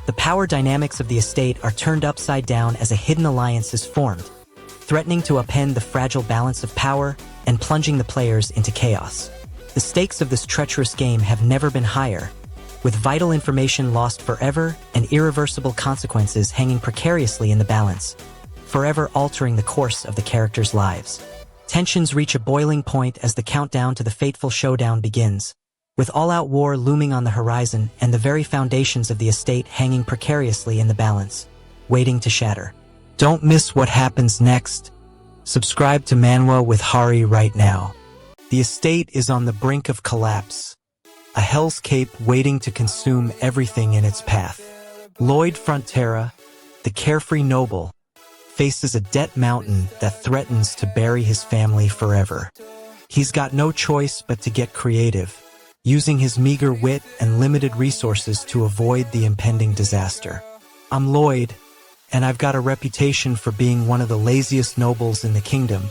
The power dynamics of the estate are turned upside down as a hidden alliance is formed, threatening to upend the fragile balance of power and plunging the players into chaos. The stakes of this treacherous game have never been higher, with vital information lost forever and irreversible consequences hanging precariously in the balance, forever altering the course of the characters' lives. Tensions reach a boiling point as the countdown to the fateful showdown begins, with all-out war looming on the horizon and the very foundations of the estate hanging precariously in the balance, waiting to shatter. Don't miss what happens next. Subscribe to Manwa with Hari right now. The estate is on the brink of collapse, a hell's cape waiting to consume everything in its path. Lloyd Frontera, the carefree noble, faces a debt mountain that threatens to bury his family forever. He's got no choice but to get creative, using his meager wit and limited resources to avoid the impending disaster. I'm Lloyd, and I've got a reputation for being one of the laziest nobles in the kingdom,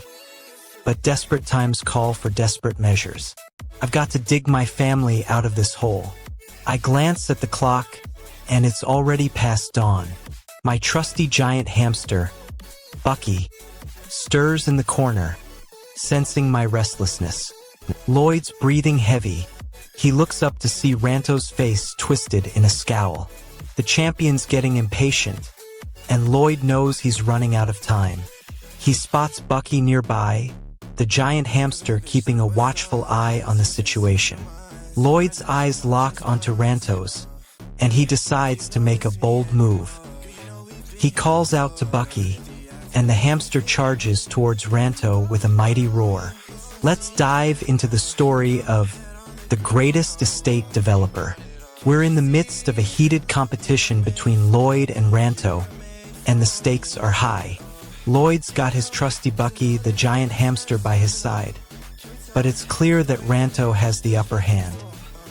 but desperate times call for desperate measures. I've got to dig my family out of this hole. I glance at the clock, and it's already past dawn. My trusty giant hamster, Bucky, stirs in the corner, sensing my restlessness. Lloyd's breathing heavy. He looks up to see Ranto's face twisted in a scowl. The champion's getting impatient, and Lloyd knows he's running out of time. He spots Bucky nearby, the giant hamster keeping a watchful eye on the situation. Lloyd's eyes lock onto Ranto's, and he decides to make a bold move. He calls out to Bucky, and the hamster charges towards Ranto with a mighty roar. Let's dive into the story of the greatest estate developer. We're in the midst of a heated competition between Lloyd and Ranto, and the stakes are high. Lloyd's got his trusty Bucky, the giant hamster, by his side. But it's clear that Ranto has the upper hand.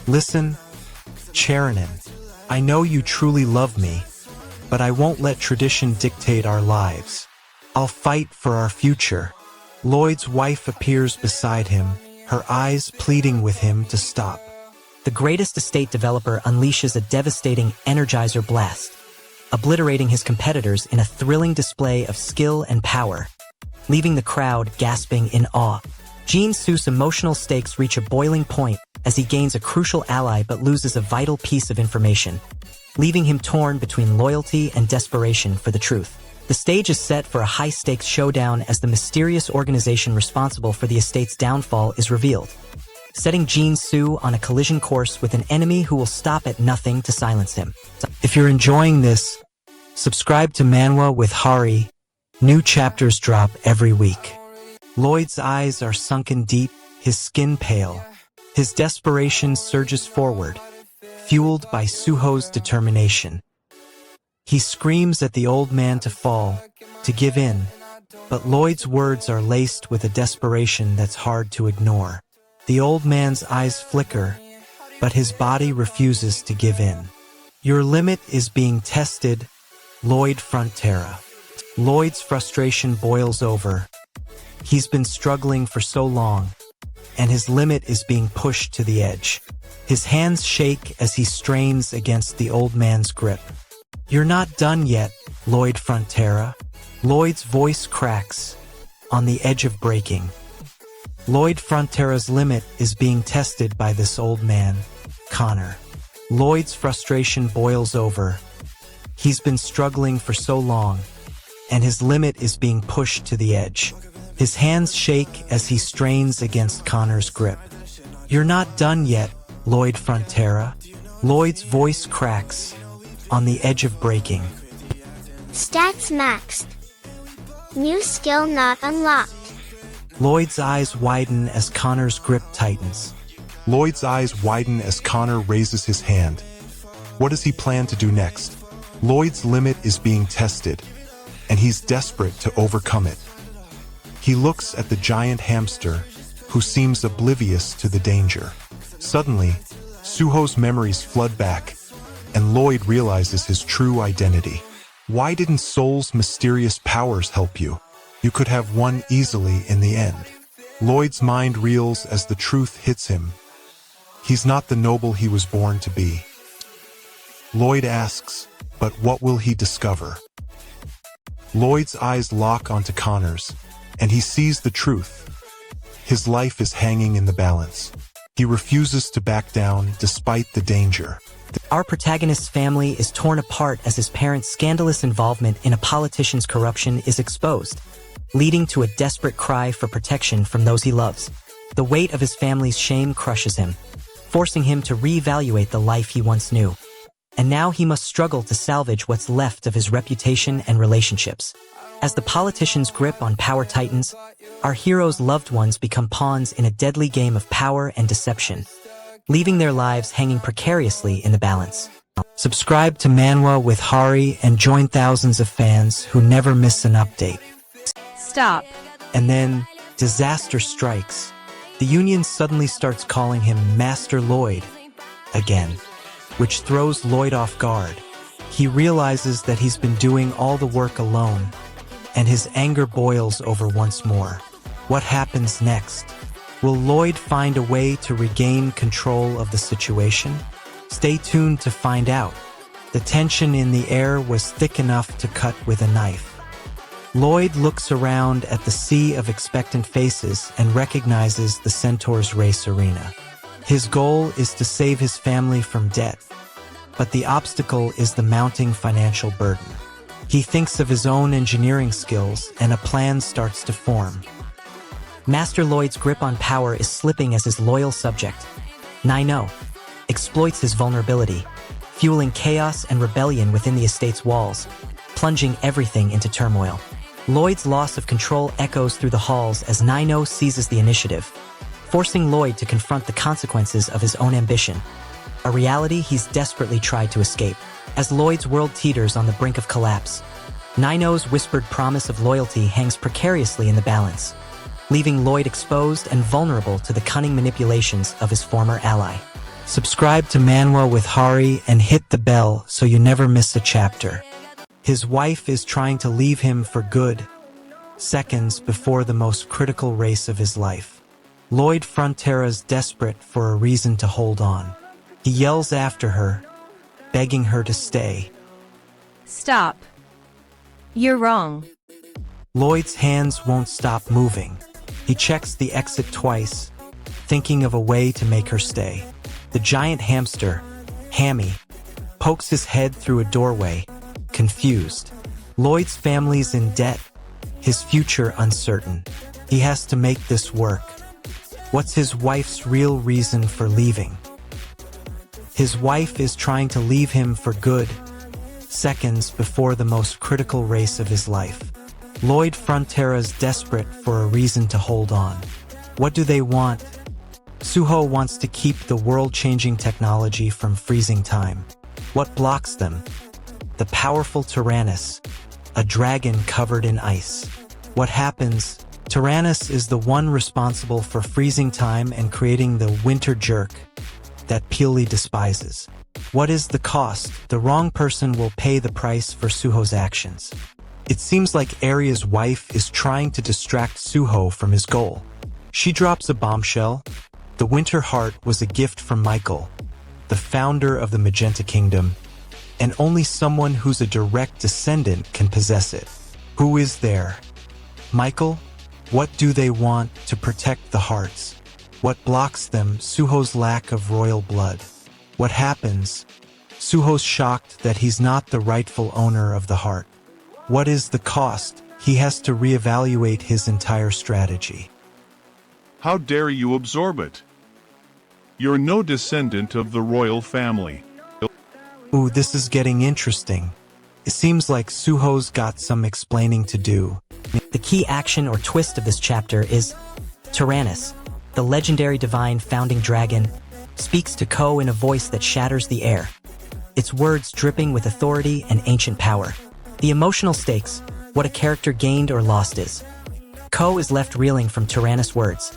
Listen, Cherokee, I know you truly love me, but I won't let tradition dictate our lives. I'll fight for our future. Lloyd's wife appears beside him, her eyes pleading with him to stop. The greatest estate developer unleashes a devastating Energizer blast, obliterating his competitors in a thrilling display of skill and power, leaving the crowd gasping in awe. Jin-Su's emotional stakes reach a boiling point as he gains a crucial ally but loses a vital piece of information, leaving him torn between loyalty and desperation for the truth. The stage is set for a high-stakes showdown as the mysterious organization responsible for the estate's downfall is revealed, setting Jin-Su on a collision course with an enemy who will stop at nothing to silence him. If you're enjoying this, subscribe to Manwa with Hari. New chapters drop every week. Lloyd's eyes are sunken deep, his skin pale. His desperation surges forward, fueled by Suho's determination. He screams at the old man to fall, to give in, but Lloyd's words are laced with a desperation that's hard to ignore. The old man's eyes flicker, but his body refuses to give in. Your limit is being tested, Lloyd Frontera. Lloyd's frustration boils over. He's been struggling for so long, and his limit is being pushed to the edge. His hands shake as he strains against the old man's grip. You're not done yet, Lloyd Frontera. Lloyd's voice cracks, on the edge of breaking. Lloyd Frontera's limit is being tested by this old man, Connor. Lloyd's frustration boils over. He's been struggling for so long, and his limit is being pushed to the edge. His hands shake as he strains against Connor's grip. You're not done yet, Lloyd Frontera. Lloyd's voice cracks, on the edge of breaking. Stats maxed. New skill not unlocked. Lloyd's eyes widen as Connor's grip tightens. Lloyd's eyes widen as Connor raises his hand. What does he plan to do next? Lloyd's limit is being tested, and he's desperate to overcome it. He looks at the giant hamster, who seems oblivious to the danger. Suddenly, Suho's memories flood back, and Lloyd realizes his true identity. Why didn't Soul's mysterious powers help you? You could have won easily in the end. Lloyd's mind reels as the truth hits him. He's not the noble he was born to be. Lloyd asks, but what will he discover? Lloyd's eyes lock onto Connor's, and he sees the truth. His life is hanging in the balance. He refuses to back down despite the danger. Our protagonist's family is torn apart as his parents' scandalous involvement in a politician's corruption is exposed, leading to a desperate cry for protection from those he loves. The weight of his family's shame crushes him, forcing him to reevaluate the life he once knew. And now he must struggle to salvage what's left of his reputation and relationships. As the politician's grip on power tightens, our hero's loved ones become pawns in a deadly game of power and deception, leaving their lives hanging precariously in the balance. Subscribe to Manwa with Hari and join thousands of fans who never miss an update. Stop. And then, disaster strikes. The Union suddenly starts calling him Master Lloyd again, which throws Lloyd off guard. He realizes that he's been doing all the work alone, and his anger boils over once more. What happens next? Will Lloyd find a way to regain control of the situation? Stay tuned to find out. The tension in the air was thick enough to cut with a knife. Lloyd looks around at the sea of expectant faces and recognizes the Centaur's race arena. His goal is to save his family from debt, but the obstacle is the mounting financial burden. He thinks of his own engineering skills, and a plan starts to form. Master Lloyd's grip on power is slipping as his loyal subject, Nino, exploits his vulnerability, fueling chaos and rebellion within the estate's walls, plunging everything into turmoil. Lloyd's loss of control echoes through the halls as Nino seizes the initiative, forcing Lloyd to confront the consequences of his own ambition, a reality he's desperately tried to escape. As Lloyd's world teeters on the brink of collapse, Nino's whispered promise of loyalty hangs precariously in the balance, leaving Lloyd exposed and vulnerable to the cunning manipulations of his former ally. Subscribe to Manwa with Hari and hit the bell so you never miss a chapter. His wife is trying to leave him for good, seconds before the most critical race of his life. Lloyd Frontera's desperate for a reason to hold on. He yells after her, begging her to stay. Stop. You're wrong. Lloyd's hands won't stop moving. He checks the exit twice, thinking of a way to make her stay. The giant hamster, Hammy, pokes his head through a doorway, confused. Lloyd's family's in debt, his future uncertain. He has to make this work. What's his wife's real reason for leaving? His wife is trying to leave him for good, seconds before the most critical race of his life. Lloyd Frontera's desperate for a reason to hold on. What do they want? Suho wants to keep the world-changing technology from freezing time. What blocks them? The powerful Tyrannus, a dragon covered in ice. What happens? Tyrannus is the one responsible for freezing time and creating the winter jerk that Peely despises. What is the cost? The wrong person will pay the price for Suho's actions. It seems like Arya's wife is trying to distract Suho from his goal. She drops a bombshell. The Winter Heart was a gift from Michael, the founder of the Magenta Kingdom, and only someone who's a direct descendant can possess it. Who is there? Michael? What do they want to protect the hearts? What blocks them? Suho's lack of royal blood. What happens? Suho's shocked that he's not the rightful owner of the heart. What is the cost? He has to reevaluate his entire strategy. How dare you absorb it? You're no descendant of the royal family. Ooh, this is getting interesting. It seems like Suho's got some explaining to do. The key action or twist of this chapter is Tyrannus, the legendary divine founding dragon, speaks to Ko in a voice that shatters the air. its words dripping with authority and ancient power. The emotional stakes, what a character gained or lost is. Ko is left reeling from Tyrannus' words,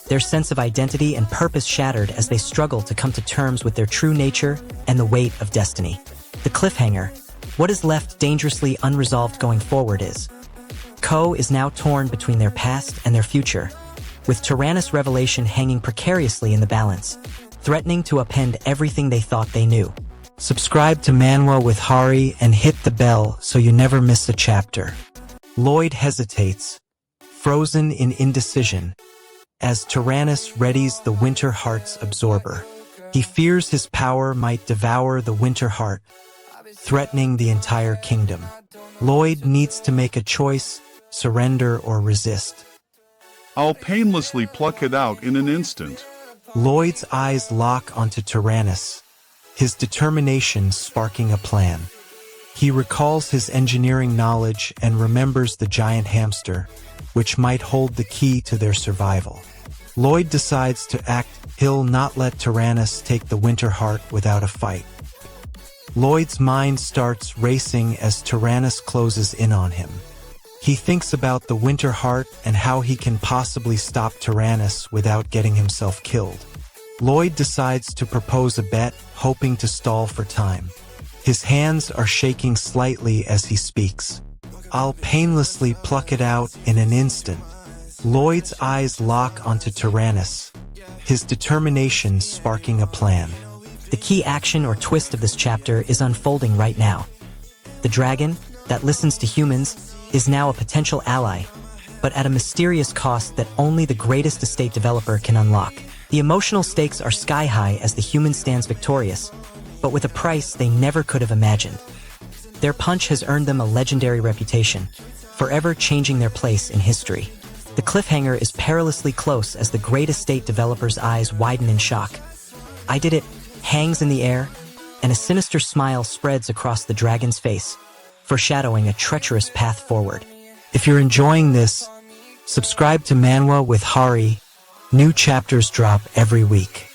their sense of identity and purpose shattered as they struggle to come to terms with their true nature and the weight of destiny. The cliffhanger, what is left dangerously unresolved going forward is. Ko is now torn between their past and their future, with Tyrannus' revelation hanging precariously in the balance, threatening to upend everything they thought they knew. Subscribe to Manwa with Hari and hit the bell so you never miss a chapter. Lloyd hesitates, frozen in indecision, as Tyrannus readies the Winter Heart's absorber. He fears his power might devour the Winter Heart, threatening the entire kingdom. Lloyd needs to make a choice, surrender or resist. I'll painlessly pluck it out in an instant. Lloyd's eyes lock onto Tyrannus, his determination sparking a plan. He recalls his engineering knowledge and remembers the giant hamster, which might hold the key to their survival. Lloyd decides to act. He'll not let Tyrannus take the Winter Heart without a fight. Lloyd's mind starts racing as Tyrannus closes in on him. He thinks about the Winter Heart and how he can possibly stop Tyrannus without getting himself killed. Lloyd decides to propose a bet, hoping to stall for time. His hands are shaking slightly as he speaks. I'll painlessly pluck it out in an instant. Lloyd's eyes lock onto Tyrannus, his determination sparking a plan. The key action or twist of this chapter is unfolding right now. The dragon, that listens to humans, is now a potential ally, but at a mysterious cost that only the greatest estate developer can unlock. The emotional stakes are sky high as the human stands victorious, but with a price they never could have imagined. Their punch has earned them a legendary reputation, forever changing their place in history. The cliffhanger is perilously close as the great estate developer's eyes widen in shock. I did it hangs in the air, and a sinister smile spreads across the dragon's face, foreshadowing a treacherous path forward. If you're enjoying this, subscribe to Manwa with Hari. New chapters drop every week.